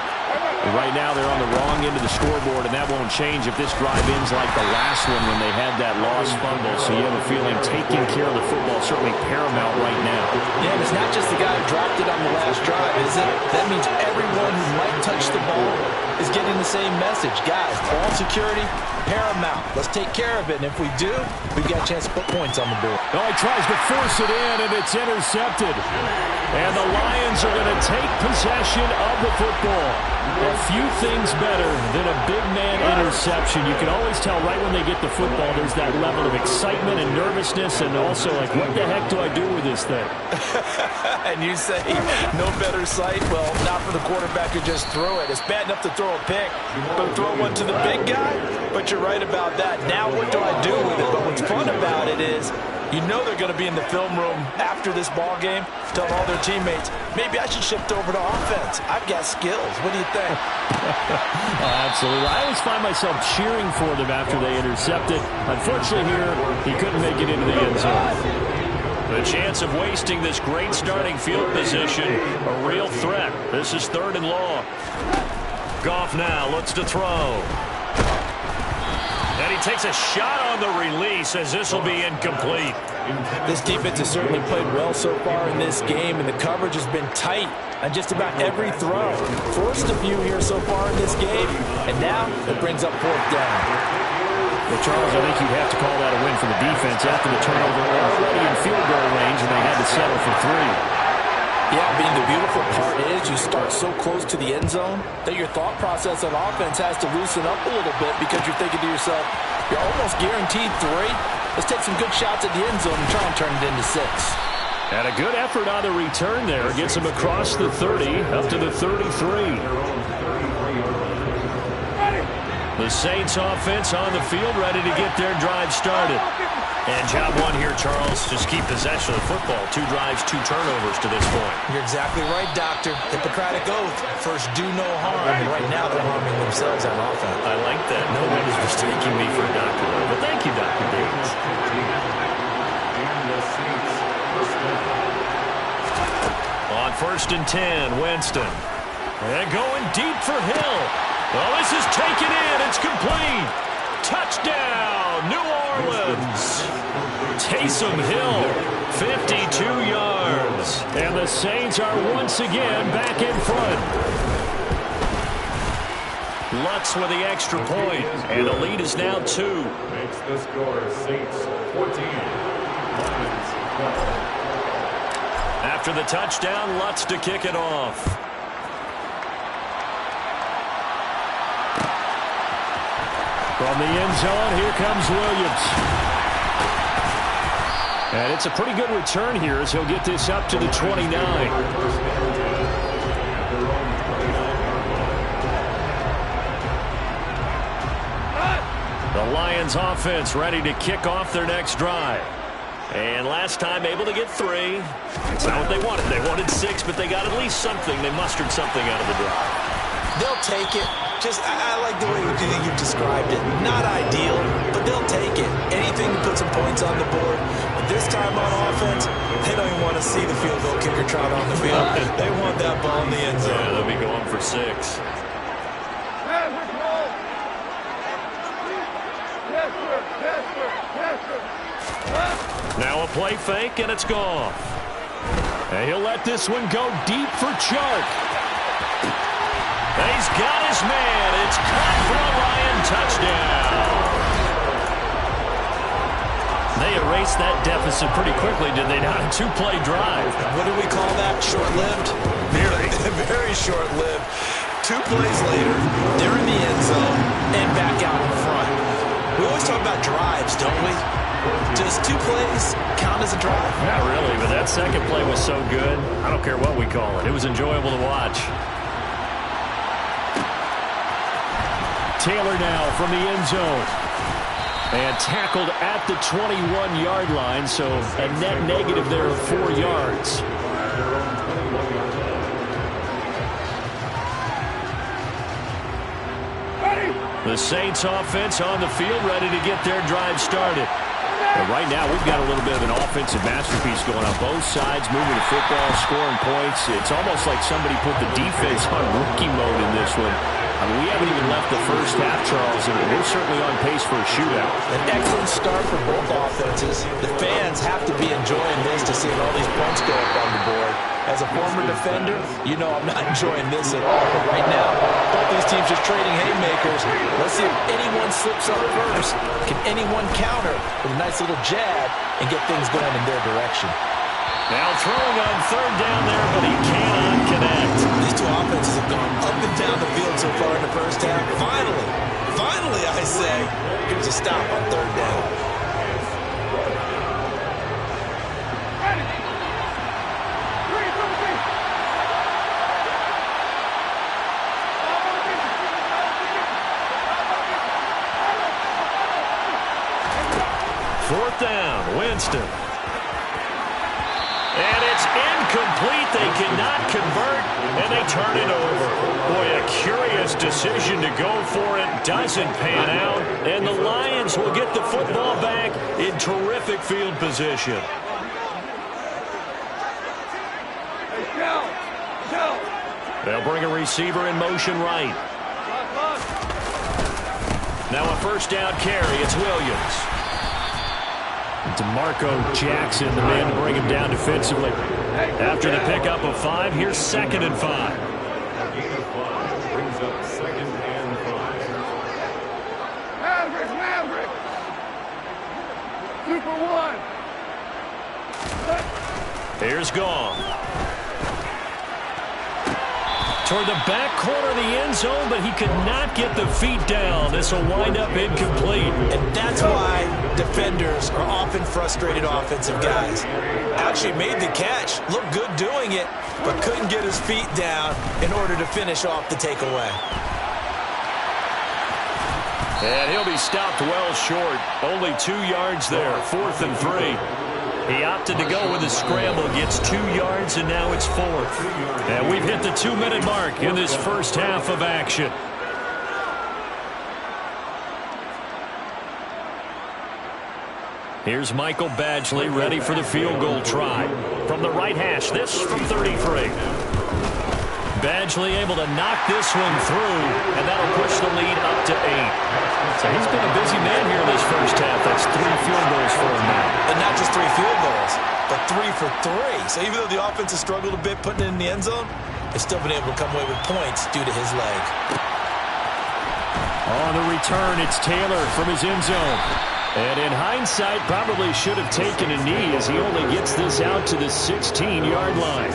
Right now they're on the wrong end of the scoreboard, and that won't change if this drive ends like the last one when they had that lost fumble. So you have a feeling taking care of the football is certainly paramount right now. Yeah, and it's not just the guy who dropped it on the last drive, is it? That means everyone who might touch the ball is getting the same message. Guys, ball security, paramount. Let's take care of it, and if we do, we've got a chance to put points on the board. Oh, he tries to force it in, and it's intercepted. And the Lions are going to take possession of the football. A few things better than a big man interception. You can always tell right when they get the football, there's that level of excitement and nervousness, and also like, what the heck do I do with this thing? And you say, no better sight? Well, not for the quarterback who just threw it. It's bad enough to throw a pick, but throw one to the big guy? But you're right about that. Now what do I do with it? But what's fun about it is, you know they're going to be in the film room after this ball game, telling all their teammates, maybe I should shift over to offense. I've got skills. What do you think? Absolutely. I always find myself cheering for them after they intercept it. Unfortunately here, he couldn't make it into the end zone. The chance of wasting this great starting field position, a real threat. This is 3rd and long. Goff now looks to throw. And he takes a shot on the release as this will be incomplete. This defense has certainly played well so far in this game, and the coverage has been tight on just about every throw. Forced a few here so far in this game, and now it brings up 4th down. Well, Charles, I think you'd have to call that a win for the defense after the turnover already in field goal range, and they had to settle for 3. Yeah, I mean, the beautiful part is you start so close to the end zone that your thought process on offense has to loosen up a little bit because you're thinking to yourself, you're almost guaranteed 3. Let's take some good shots at the end zone and try and turn it into 6. And a good effort on the return there. Gets him across the 30, up to the 33. The Saints offense on the field, ready to get their drive started. And job 1 here, Charles, just keep possession of the football. 2 drives, 2 turnovers to this point. You're exactly right, Doctor. Hippocratic oath. First, do no harm. And right now, they're harming themselves on offense. I like that. No one is mistaking me for a doctor. But thank you, Dr. Davis. On 1st and 10, Winston. And going deep for Hill. Well, this is taken in. It's complete. Touchdown, New Orleans. Taysom Hill, 52 yards. And the Saints are once again back in front. Lutz with the extra point, and the lead is now 2. Makes the score Saints 14, Lions 12. After the touchdown, Lutz to kick it off. From the end zone, here comes Williams. And it's a pretty good return here as he'll get this up to the 29. The Lions offense ready to kick off their next drive. And last time able to get 3. It's not what they wanted. They wanted 6, but they got at least something. They mustered something out of the drive. They'll take it. I like the way you described it. Not ideal, but they'll take it. Anything to put some points on the board. But this time on offense, they don't even want to see the field goal kicker trot on the field. They want that ball in the end zone. Yeah, they'll be going for 6. Now a play fake, and it's gone. And he'll let this one go deep for Chark. He's got his man. It's caught for a Lion touchdown. They erased that deficit pretty quickly, did they not? A 2-play drive. What do we call that? Short-lived? Very short-lived. 2 plays later, they're in the end zone and back out in front. We always talk about drives, don't we? Does 2 plays count as a drive? Not really, but that second play was so good. I don't care what we call it. It was enjoyable to watch. Taylor now from the end zone. And tackled at the 21-yard line, so a net negative there of 4 yards. The Saints offense on the field ready to get their drive started. But right now, we've got a little bit of an offensive masterpiece going on both sides, moving the football, scoring points. It's almost like somebody put the defense on rookie mode in this one. I mean, we haven't even left the first half, Charles, and we're certainly on pace for a shootout. An excellent start for both offenses. The fans have to be enjoying this to see all these points go up on the board. As a former defender, you know I'm not enjoying this at all. But right now, both these teams just trading haymakers. Let's see if anyone slips up first. Can anyone counter with a nice little jab and get things going in their direction? Now throwing on 3rd down there, but he cannot connect. These 2 offenses have gone up and down the field so far in the first half. Finally, I say, here's a stop on 3rd down. Fourth down, Winston. And it's incomplete. They cannot convert, and they turn it over. Boy, a curious decision to go for it. Doesn't pan out, and the Lions will get the football back in terrific field position. They'll bring a receiver in motion right. Now a first down carry. It's Williams. DeMarco Jackson, the man to bring him down defensively. After the pickup of 5, here's 2nd and 5. Gain of 5 brings up 2nd and 5. Maverick! Super 1! Here's Goff. Toward the back corner of the end zone, but he could not get the feet down. This will wind up incomplete. And that's why defenders are often frustrated offensive guys. Actually made the catch, looked good doing it, but couldn't get his feet down in order to finish off the takeaway. And he'll be stopped well short. Only 2 yards there, 4th and 3. He opted to go with a scramble, gets 2 yards, and now it's 4th. And we've hit the 2-minute mark in this first half of action. Here's Michael Badgley ready for the field goal try. From the right hash, this from 33. Badgley able to knock this one through, and that'll push the lead up to 8. So he's been a busy man here in this first half. That's 3 field goals for him now. And not just 3 field goals, but 3 for 3. So even though the offense has struggled a bit putting it in the end zone, they've still been able to come away with points due to his leg. On the return, it's Taylor from his end zone. And in hindsight, probably should have taken a knee as he only gets this out to the 16-yard line.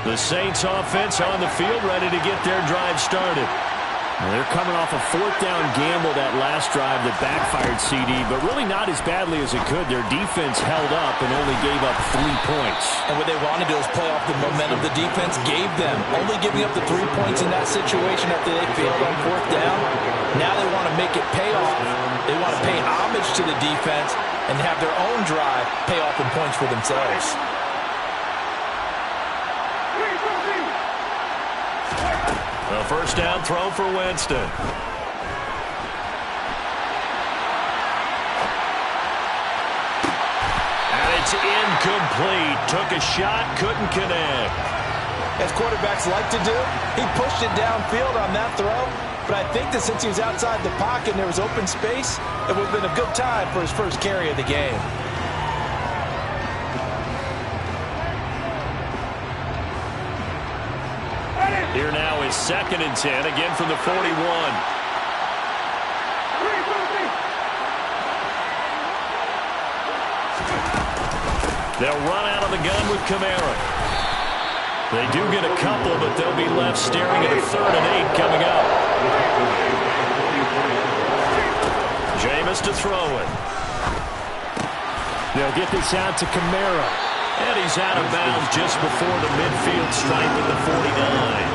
The Saints offense on the field ready to get their drive started. Well, they're coming off a 4th down gamble that last drive that backfired CD, but really not as badly as it could. Their defense held up and only gave up 3 points. And what they want to do is play off the momentum the defense gave them. Only giving up the 3 points in that situation after they failed on 4th down. Now they want to make it pay off. They want to pay homage to the defense and have their own drive pay off in points for themselves. A first down throw for Winston. And it's incomplete. Took a shot, couldn't connect. As quarterbacks like to do, he pushed it downfield on that throw. But I think that since he was outside the pocket and there was open space, it would have been a good time for his first carry of the game. Here now is 2nd and 10, again from the 41. They'll run out of the gun with Kamara. They do get a couple, but they'll be left staring at a 3rd and 8 coming up. Jameis to throw it. They'll get this out to Kamara. And he's out of bounds just before the midfield stripe at the 49.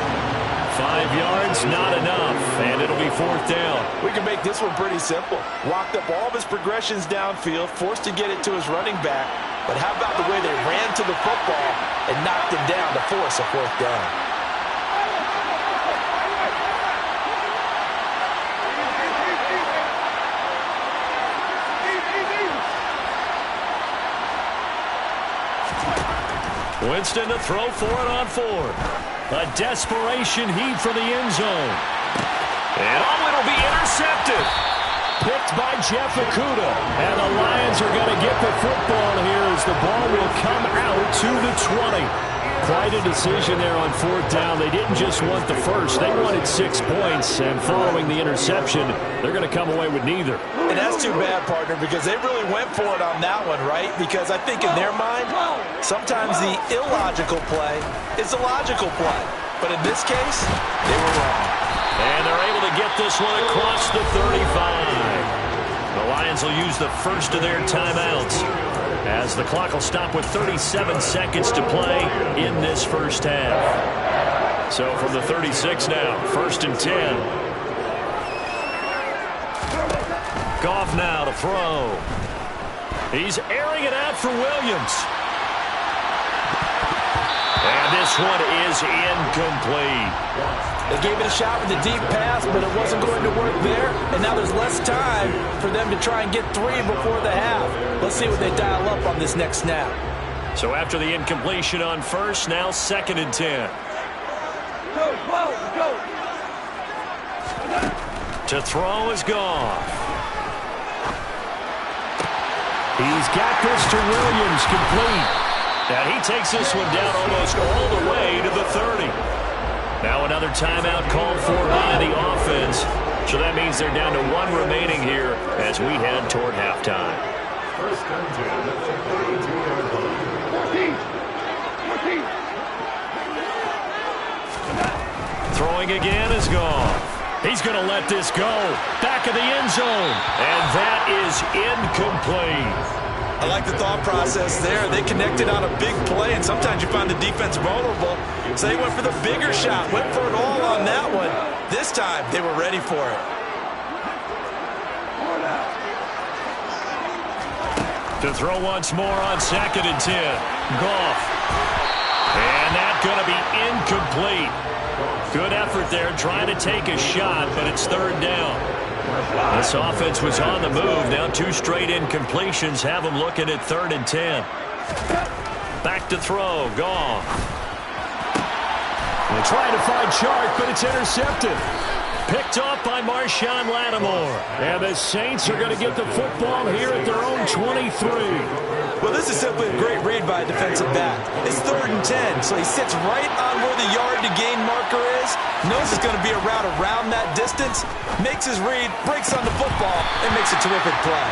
5 yards, not enough, and it'll be 4th down. We can make this one pretty simple. Walked up all of his progressions downfield, forced to get it to his running back. But how about the way they ran to the football and knocked him down to force a 4th down? Winston to throw for it on 4th. A desperation heave for the end zone. And it'll be intercepted. Picked by Jeff Okudah. And the Lions are going to get the football here as the ball will come out to the 20. Quite a decision there on 4th down. They didn't just want the first. They wanted 6 points. And following the interception, they're going to come away with neither. And that's too bad, partner, because they really went for it on that one, right? Because I think in their mind, sometimes the illogical play is the logical play. But in this case, they were wrong. And they're able to get this one across the 35. The Lions will use the first of their timeouts as the clock will stop with 37 seconds to play in this first half. So from the 36 now, 1st and 10. Goff now to throw. He's airing it out for Williams. And this one is incomplete. They gave it a shot with the deep pass, but it wasn't going to work there. And now there's less time for them to try and get 3 before the half. Let's see what they dial up on this next snap. So after the incompletion on first, now 2nd and 10. Go. To throw is gone. He's got this to Williams, complete. And he takes this one down almost all the way to the 30. Now another timeout called for by the offense. So that means they're down to 1 remaining here as we head toward halftime. First and 10 at the 32-yard line. 14. Throwing again is gone. He's going to let this go. Back of the end zone. And that is incomplete. I like the thought process there. They connected on a big play, and sometimes you find the defense vulnerable. So they went for the bigger shot, went for it all on that one. This time, they were ready for it. To throw once more on 2nd and 10. Goff. And that's going to be incomplete. Good effort there trying to take a shot, but it's 3rd down. This offense was on the move. Now 2 straight incompletions have them looking at 3rd and 10. Back to throw. Goff. They're trying to find Chark, but it's intercepted. Picked off by Marshawn Lattimore. And the Saints are going to get the football here at their own 23. Well, this is simply a great read by a defensive back. It's 3rd and 10, so he sits right on where the yard-to-gain marker is, knows it's going to be a route around that distance, makes his read, breaks on the football, and makes a terrific play.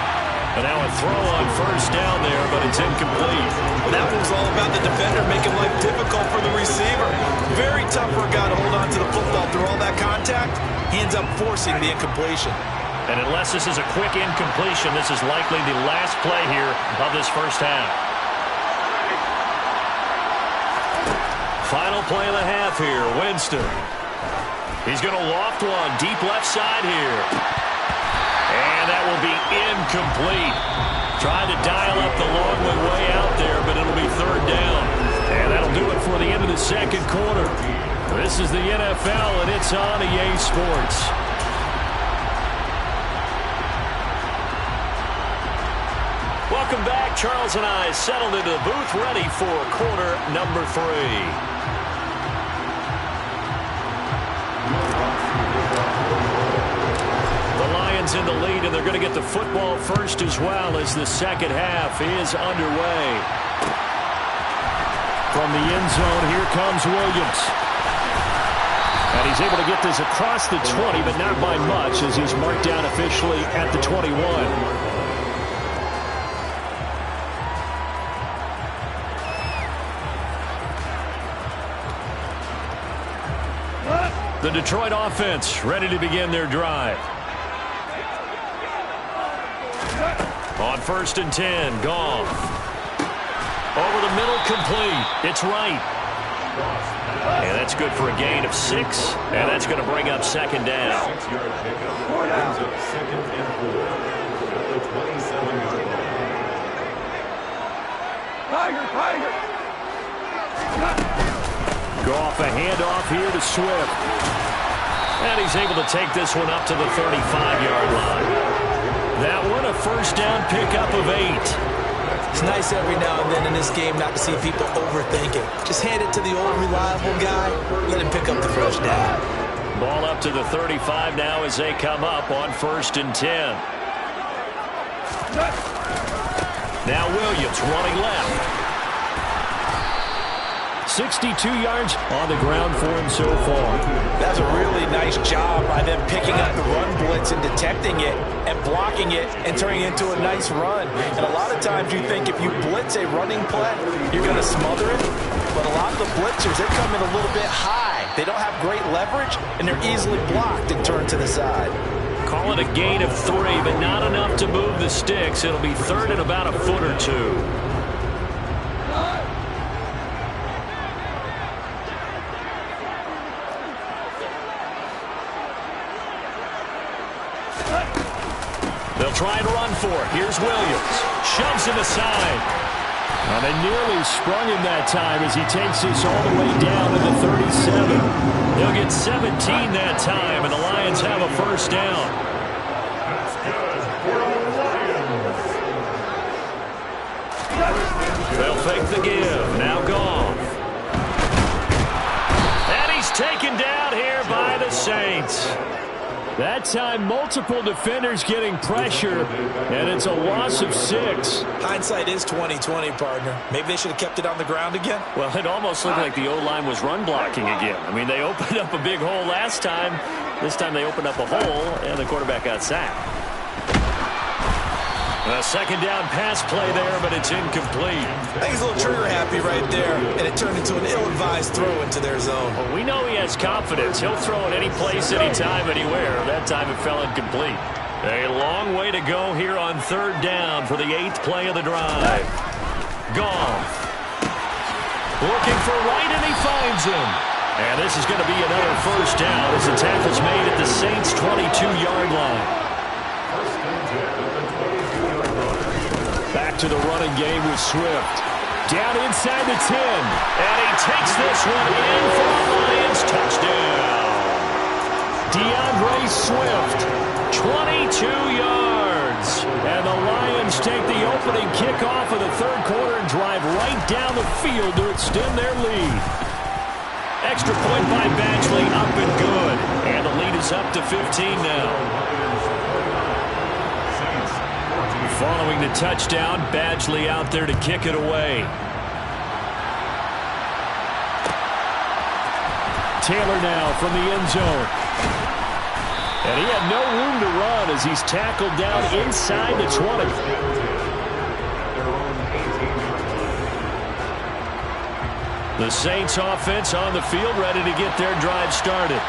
And now a throw on 1st down there, but it's incomplete. Well, that one was all about the defender making life difficult for the receiver. Very tough for a guy to hold on to the football through all that contact. He ends up forcing the incompletion. And unless this is a quick incompletion, this is likely the last play here of this first half. Final play of the half here, Winston. He's going to loft one, deep left side here. And that will be incomplete. Trying to dial up the long way out there, but it'll be 3rd down. And that'll do it for the end of the 2nd quarter. This is the NFL, and it's on EA Sports. Welcome back. Charles and I settled into the booth, ready for quarter number 3. The Lions in the lead, and they're going to get the football first as well as the 2nd half is underway. From the end zone, here comes Williams. And he's able to get this across the 20, but not by much as he's marked down officially at the 21. The Detroit offense ready to begin their drive. On 1st and 10, Goff. Over the middle, complete. It's right. And that's good for a gain of 6. And that's going to bring up 2nd down. 6-yard pickup brings up 2nd and 4 at the 27-yard line. Tiger. Goff, a handoff here to Swift. And he's able to take this one up to the 35-yard line. That one, a 1st down pickup of 8. It's nice every now and then in this game not to see people overthink it. Just hand it to the old reliable guy, let him pick up the 1st down. Ball up to the 35 now as they come up on 1st and 10. Now Williams running left. 62 yards on the ground for him so far. That's a really nice job by them picking up the run blitz and detecting it and blocking it and turning it into a nice run. And a lot of times you think if you blitz a running play, you're going to smother it. But a lot of the blitzers, they come in a little bit high. They don't have great leverage, and they're easily blocked and turned to the side. Call it a gain of 3, but not enough to move the sticks. It'll be 3rd and about a foot or 2. They'll try and run for it. Here's Williams. Shoves him aside. Well, they nearly sprung him that time as he takes this all the way down to the 37. They'll get 17 that time, and the Lions have a first down. That's good for the Lions. They'll fake the give. Now Goff. And he's taken down here by the Saints. That time, multiple defenders getting pressure, and it's a loss of 6. Hindsight is 20/20, partner. Maybe they should have kept it on the ground again. Well, it almost looked like the O-line was run blocking again. I mean, they opened up a big hole last time. This time they opened up a hole, and the quarterback got sacked. A second down pass play there, but it's incomplete. I think he's a little trigger happy right there, and it turned into an ill-advised throw into their zone. Well, we know he has confidence. He'll throw it any place, anytime, anywhere. That time it fell incomplete. A long way to go here on third down for the 8th play of the drive. Goff. Looking for Wright, and he finds him. And this is going to be another first down as the tackle's made at the Saints' 22-yard line. Back to the running game with Swift. Down inside the 10. And he takes this one in for a Lions touchdown. DeAndre Swift, 22 yards. and the Lions take the opening kickoff of the third quarter and drive right down the field to extend their lead. Extra point by Badgley, up and good. And the lead is up to 15 now. Following the touchdown, Badgley out there to kick it away. Taylor now from the end zone. And he had no room to run as he's tackled down inside the 20. The Saints offense on the field ready to get their drive started.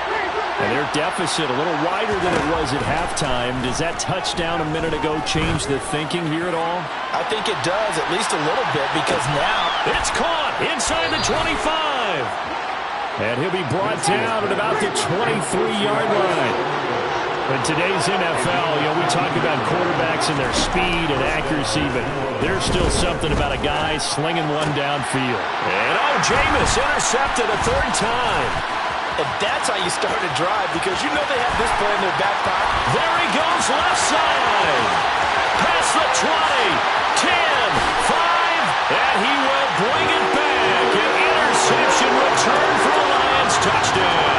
And their deficit a little wider than it was at halftime. Does that touchdown a minute ago change the thinking here at all? I think it does, at least a little bit, because now it's caught inside the 25. And he'll be brought down at about the 23-yard line. In today's NFL, we talk about quarterbacks and their speed and accuracy, but there's still something about a guy slinging one downfield. And Jameis intercepted a third time. And that's how you start a drive, because you know they have this play in their back pocket. There he goes, left side. Past the 20, 10, 5, and he will bring it back. An interception return for the Lions touchdown.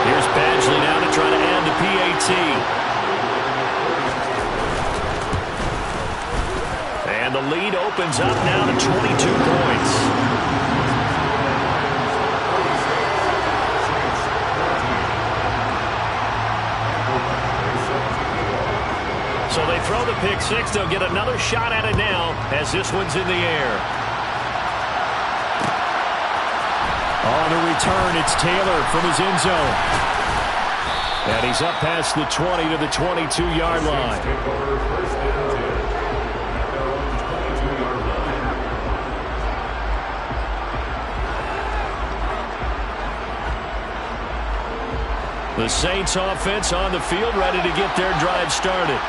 Here's Badgley now to try to add the PAT. And the lead opens up now to 22 points. So they throw the pick six. They'll get another shot at it now as this one's in the air. On the return, it's Taylor from his end zone. And he's up past the 20 to the 22-yard line. The Saints offense on the field ready to get their drive started.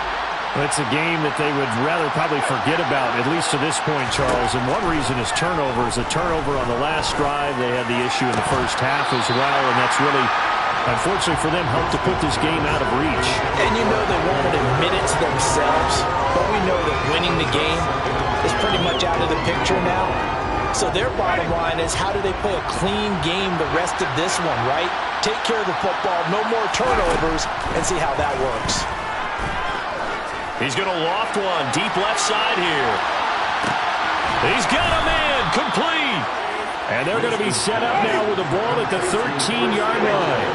It's a game that they would rather probably forget about, at least to this point, Charles. And one reason is turnovers. A turnover on the last drive. They had the issue in the first half as well, and that's really, unfortunately for them, helped to put this game out of reach. And they won't admit it to themselves, but we know that winning the game is pretty much out of the picture now. So their bottom line is, how do they play a clean game the rest of this one, right? Take care of the football, no more turnovers, and see how that works. He's going to loft one deep left side here. He's got a man complete. And they're going to be set up now with the ball at the 13-yard line.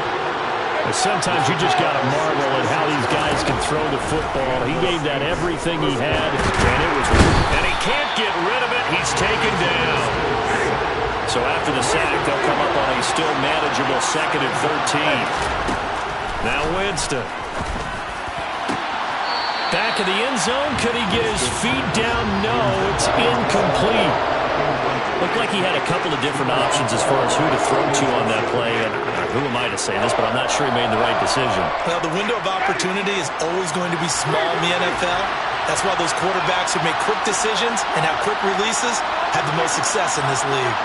But sometimes you just got to marvel at how these guys can throw the football. He gave that everything he had, and it was. And he can't get rid of it. He's taken down. So after the sack, they'll come up on a still manageable 2nd and 13. Now Winston. Back in the end zone. Could he get his feet down? No, it's incomplete. Looked like he had a couple of different options as far as who to throw to on that play. And who am I to say this, but I'm not sure he made the right decision. Well, the window of opportunity is always going to be small in the NFL. That's why those quarterbacks who make quick decisions and have quick releases have the most success in this league.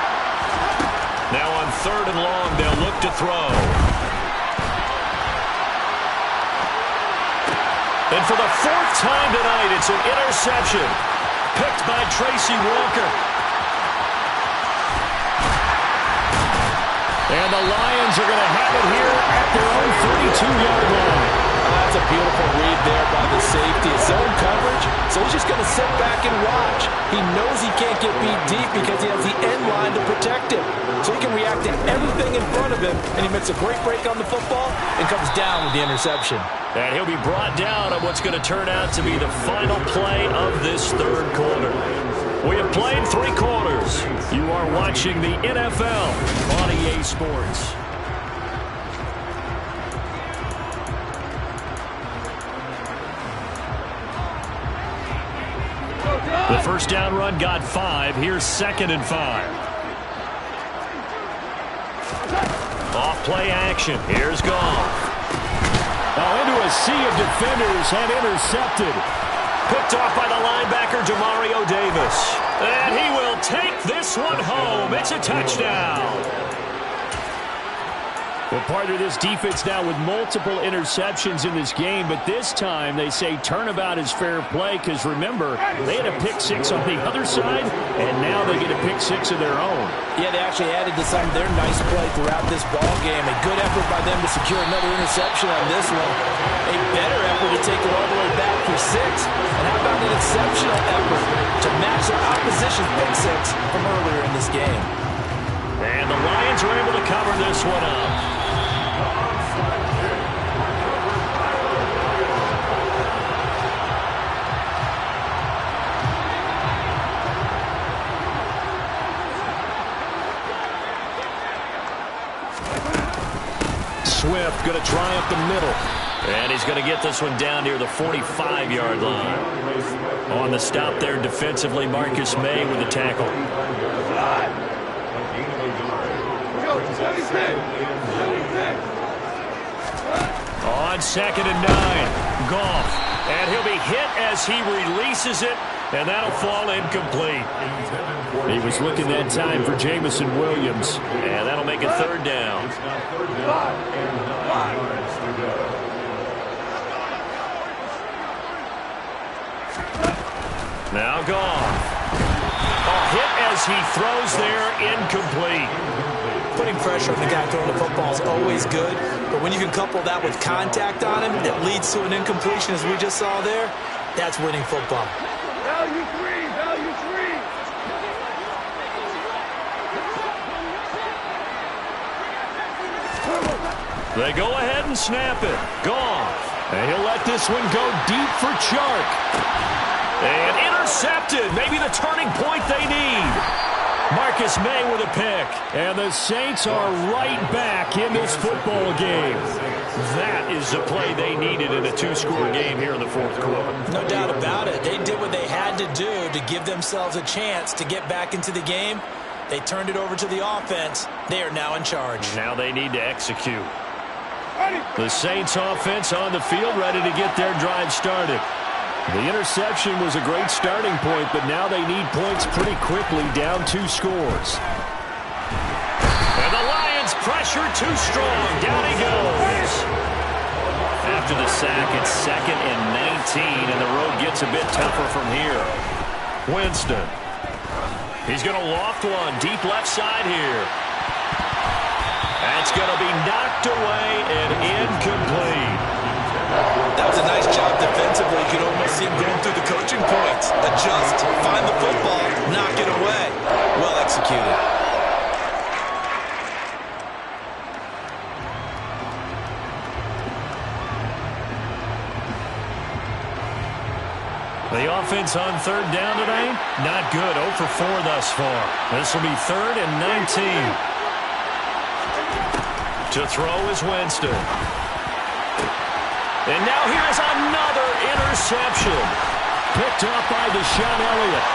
Now on 3rd and long, they'll look to throw. And for the 4th time tonight, it's an interception. Picked by Tracy Walker. And the Lions are going to have it here at their own 32-yard line. That's a beautiful read there by the safety. It's zone coverage, so he's just going to sit back and watch. He knows he can't get beat deep because he has the end line to protect him. So he can react to everything in front of him, and he makes a great break on the football and comes down with the interception. And he'll be brought down on what's going to turn out to be the final play of this 3rd quarter. We have played 3 quarters. You are watching the NFL on EA Sports. The first down run got 5. Here's 2nd and 5. Off play action. Here's Goff. Now into a sea of defenders and intercepted. Picked off by the linebacker, Demario Davis. And he will take this one home. It's a touchdown. Well, part of this defense now with multiple interceptions in this game, but this time they say turnabout is fair play because, remember, they had a pick 6 on the other side, and now they get a pick 6 of their own. Yeah, they actually added to some of their nice play throughout this ball game. A good effort by them to secure another interception on this one. A better effort to take it all the way back for 6. And how about an exceptional effort to match their opposition's pick 6 from earlier in this game. And the Lions are able to cover this one up. Swift going to try up the middle. And he's going to get this one down near the 45-yard line. On the stop there defensively, Marcus May with the tackle. On 2nd and 9, Goff. And he'll be hit as he releases it, and that'll fall incomplete. He was looking that time for Jamison Williams. And that'll make it 3rd down. Now Goff. A hit as he throws there, incomplete. Putting pressure on the guy throwing the football is always good, but when you can couple that with contact on him, it leads to an incompletion as we just saw there. That's winning football. Value 3, value 3. They go ahead and snap it. Goff. And he'll let this one go deep for Chark. And intercepted. Maybe the turning point they need. Marcus May with a pick. And the Saints are right back in this football game. That is the play they needed in a 2-score game here in the 4th quarter. No doubt about it. They did what they had to do to give themselves a chance to get back into the game. They turned it over to the offense. They are now in charge. Now they need to execute. The Saints offense on the field, ready to get their drive started. The interception was a great starting point, but now they need points pretty quickly, down 2 scores. And the Lions pressure too strong. Down he goes. After the sack, it's 2nd and 19, and the road gets a bit tougher from here. Winston. He's going to loft one deep left side here. That's going to be knocked away and incomplete. That was a nice job defensively. You could almost see him going through the coaching points. Adjust, find the football, knock it away. Well executed. The offense on 3rd down today, not good. 0 for 4 thus far. This will be 3rd and 19. To throw is Winston. And now here's another interception. Picked off by Deshaun Elliott.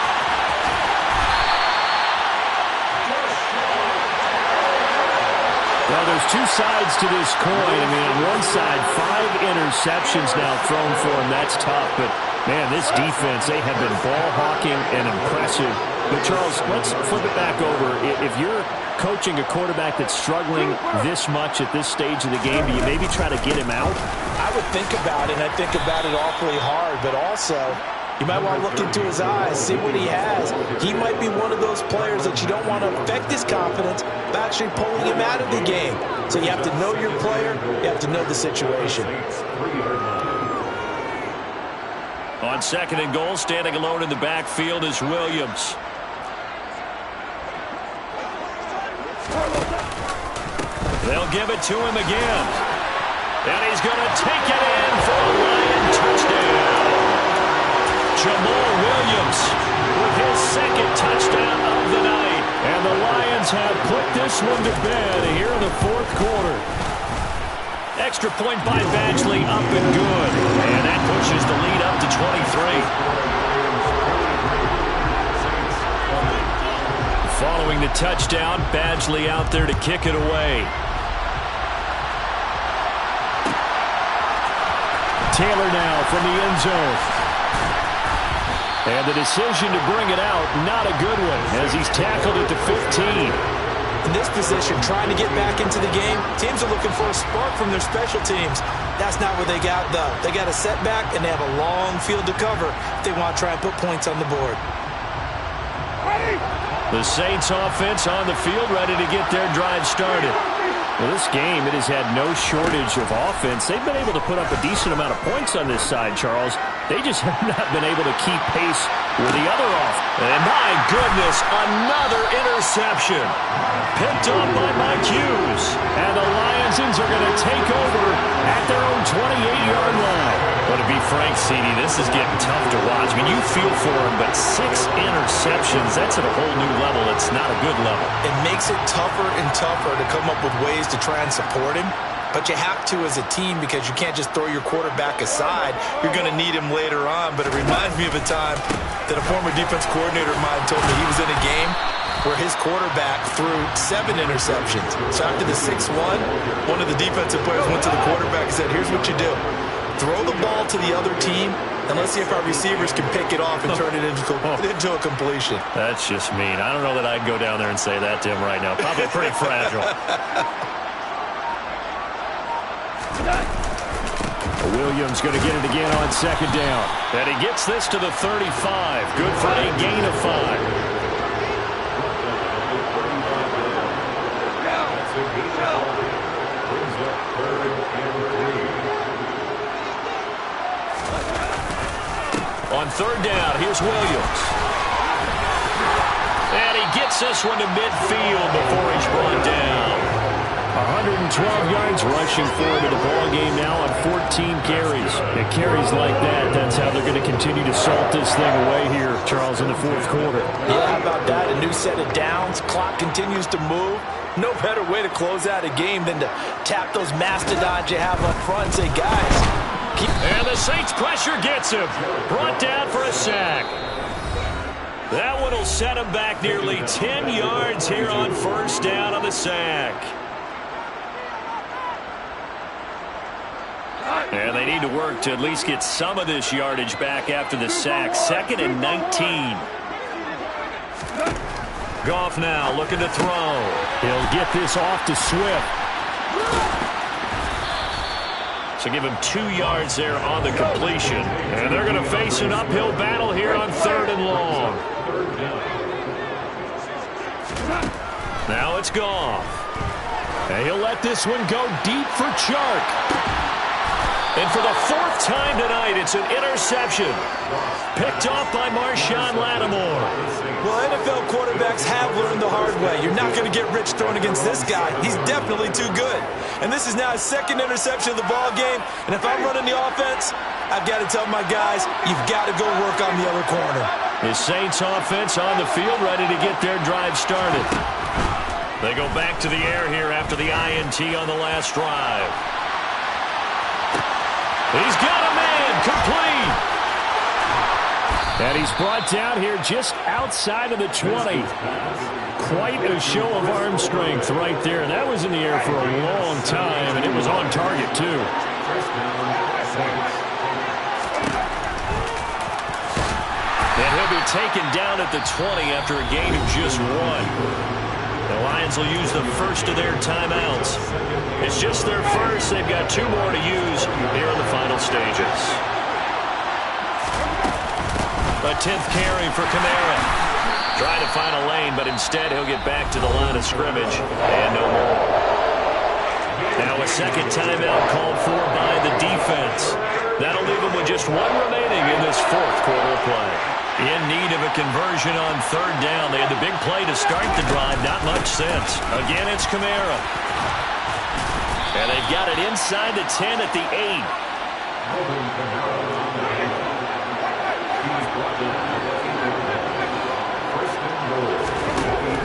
Well, there's two sides to this coin. I mean, on one side, 5 interceptions now thrown for him. That's tough. But, man, this defense, they have been ball hawking and impressive. But, Charles, let's flip it back over. If you're coaching a quarterback that's struggling this much at this stage of the game, do you maybe try to get him out? I would think about it, and I think about it awfully hard. But also, you might want to look into his eyes, see what he has. He might be one of those players that you don't want to affect his confidence by actually pulling him out of the game. So you have to know your player. You have to know the situation. On 2nd and goal, standing alone in the backfield is Williams. They'll give it to him again. And he's going to take it in for a Lion touchdown. Jamal Williams with his 2nd touchdown of the night. And the Lions have put this one to bed here in the 4th quarter. Extra point by Badgley, up and good. And that pushes the lead up to 23. Following the touchdown, Badgley out there to kick it away. Taylor now from the end zone. And the decision to bring it out, not a good one, as he's tackled at the 15. In this position, trying to get back into the game, teams are looking for a spark from their special teams. That's not what they got, though. They got a setback, and they have a long field to cover if they want to try and put points on the board. The Saints offense on the field, ready to get their drive started. Well, this game, it has had no shortage of offense. They've been able to put up a decent amount of points on this side, Charles. They just have not been able to keep pace with the other offense. And my goodness, another interception. Picked up by Mike Hughes. And the Lionsons are going to take over at their own 28-yard line. But to be frank, CD, this is getting tough to watch. I mean, you feel for him, but 6 interceptions, that's at a whole new level. It's not a good level. It makes it tougher and tougher to come up with ways to try and support him. But you have to as a team because you can't just throw your quarterback aside. You're going to need him later on. But it reminds me of a time that a former defense coordinator of mine told me he was in a game where his quarterback threw 7 interceptions. So after the 6-1, one of the defensive players went to the quarterback and said, here's what you do. Throw the ball to the other team, and let's see if our receivers can pick it off and turn it into a completion. That's just mean. I don't know that I'd go down there and say that to him right now. Probably pretty fragile. Williams going to get it again on 2nd down. And he gets this to the 35. Good for a gain of 5. On 3rd down, here's Williams. And he gets this one to midfield before he's brought down. 112 yards rushing forward in the ball game now on 14 carries. And carries like that, that's how they're going to continue to salt this thing away here, Charles, in the 4th quarter. Yeah, how about that? A new set of downs. Clock continues to move. No better way to close out a game than to tap those mastodons you have up front and say, guys, and the Saints pressure gets him. Brought down for a sack. That one will set him back nearly 10 yards here on 1st down on the sack. And they need to work to at least get some of this yardage back after the sack. 2nd and 19. Goff now looking to throw. He'll get this off to Swift. So give him 2 yards there on the completion. And they're going to face an uphill battle here on 3rd and long. Now it's Goff. And he'll let this one go deep for Chark. And for the 4th time tonight, it's an interception. Picked off by Marshawn Lattimore. Well, NFL quarterbacks have learned the hard way. You're not going to get rich throwing against this guy. He's definitely too good. And this is now his 2nd interception of the ball game. And if I'm running the offense, I've got to tell my guys, you've got to go work on the other corner. The Saints offense on the field, ready to get their drive started. They go back to the air here after the INT on the last drive. He's got a man, complete. And he's brought down here just outside of the 20. Quite a show of arm strength right there. That was in the air for a long time, and it was on target, too. And he'll be taken down at the 20 after a gain of just 1. The Lions will use the first of their timeouts. It's just their first. They've got 2 more to use here in the final stages. A 10th carry for Kamara. Trying to find a lane, but instead he'll get back to the line of scrimmage and no more. Now a second timeout called for by the defense. That'll leave them with just 1 remaining in this 4th quarter play. In need of a conversion on 3rd down. They had the big play to start the drive, not much since. Again, it's Kamara. And they've got it inside the 10 at the 8.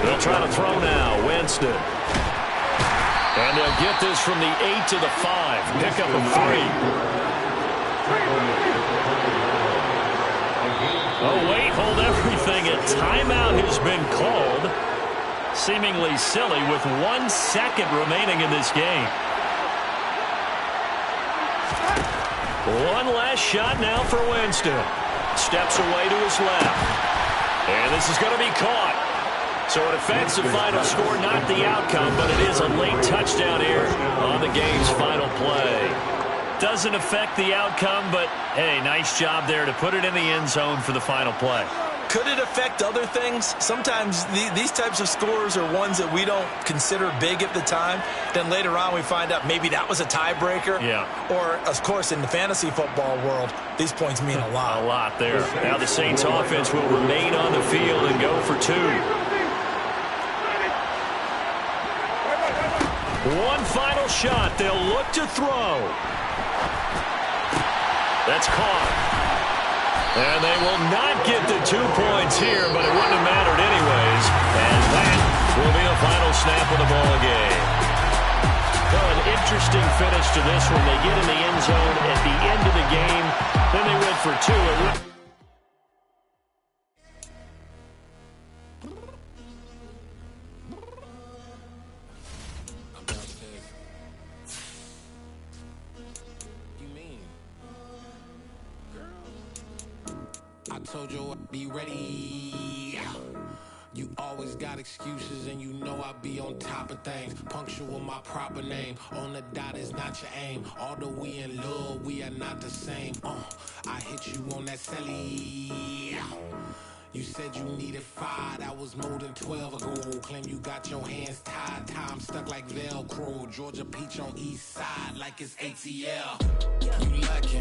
They'll try to throw now. Winston. And they'll get this from the 8 to the 5. Pick up a 3. Oh, wait, hold everything. A timeout has been called. Seemingly silly with 1 second remaining in this game. One last shot now for Winston. Steps away to his left. And this is going to be caught. So it affects the final score, not the outcome, but it is a late touchdown here on the game's final play. Doesn't affect the outcome, but, hey, nice job there to put it in the end zone for the final play. Could it affect other things? Sometimes these types of scores are ones that we don't consider big at the time. Then later on we find out maybe that was a tiebreaker. Yeah. Or, of course, in the fantasy football world, these points mean a lot. A lot there. Now the Saints offense will remain on the field and go for 2. One final shot. They'll look to throw. That's caught. And they will not get the 2 points here, but it wouldn't have mattered anyways. And that will be the final snap of the ball game. Well, an interesting finish to this one. They get in the end zone at the end of the game. Then they went for 2. I told you I'd be ready. You always got excuses and you know I be on top of things. Punctual my proper name. On the dot is not your aim. Although we in love, we are not the same. I hit you on that celly. You said you needed 5, that was more than 12 ago. Claim you got your hands tied, time stuck like Velcro. Georgia Peach on east side like it's ATL. You lucky.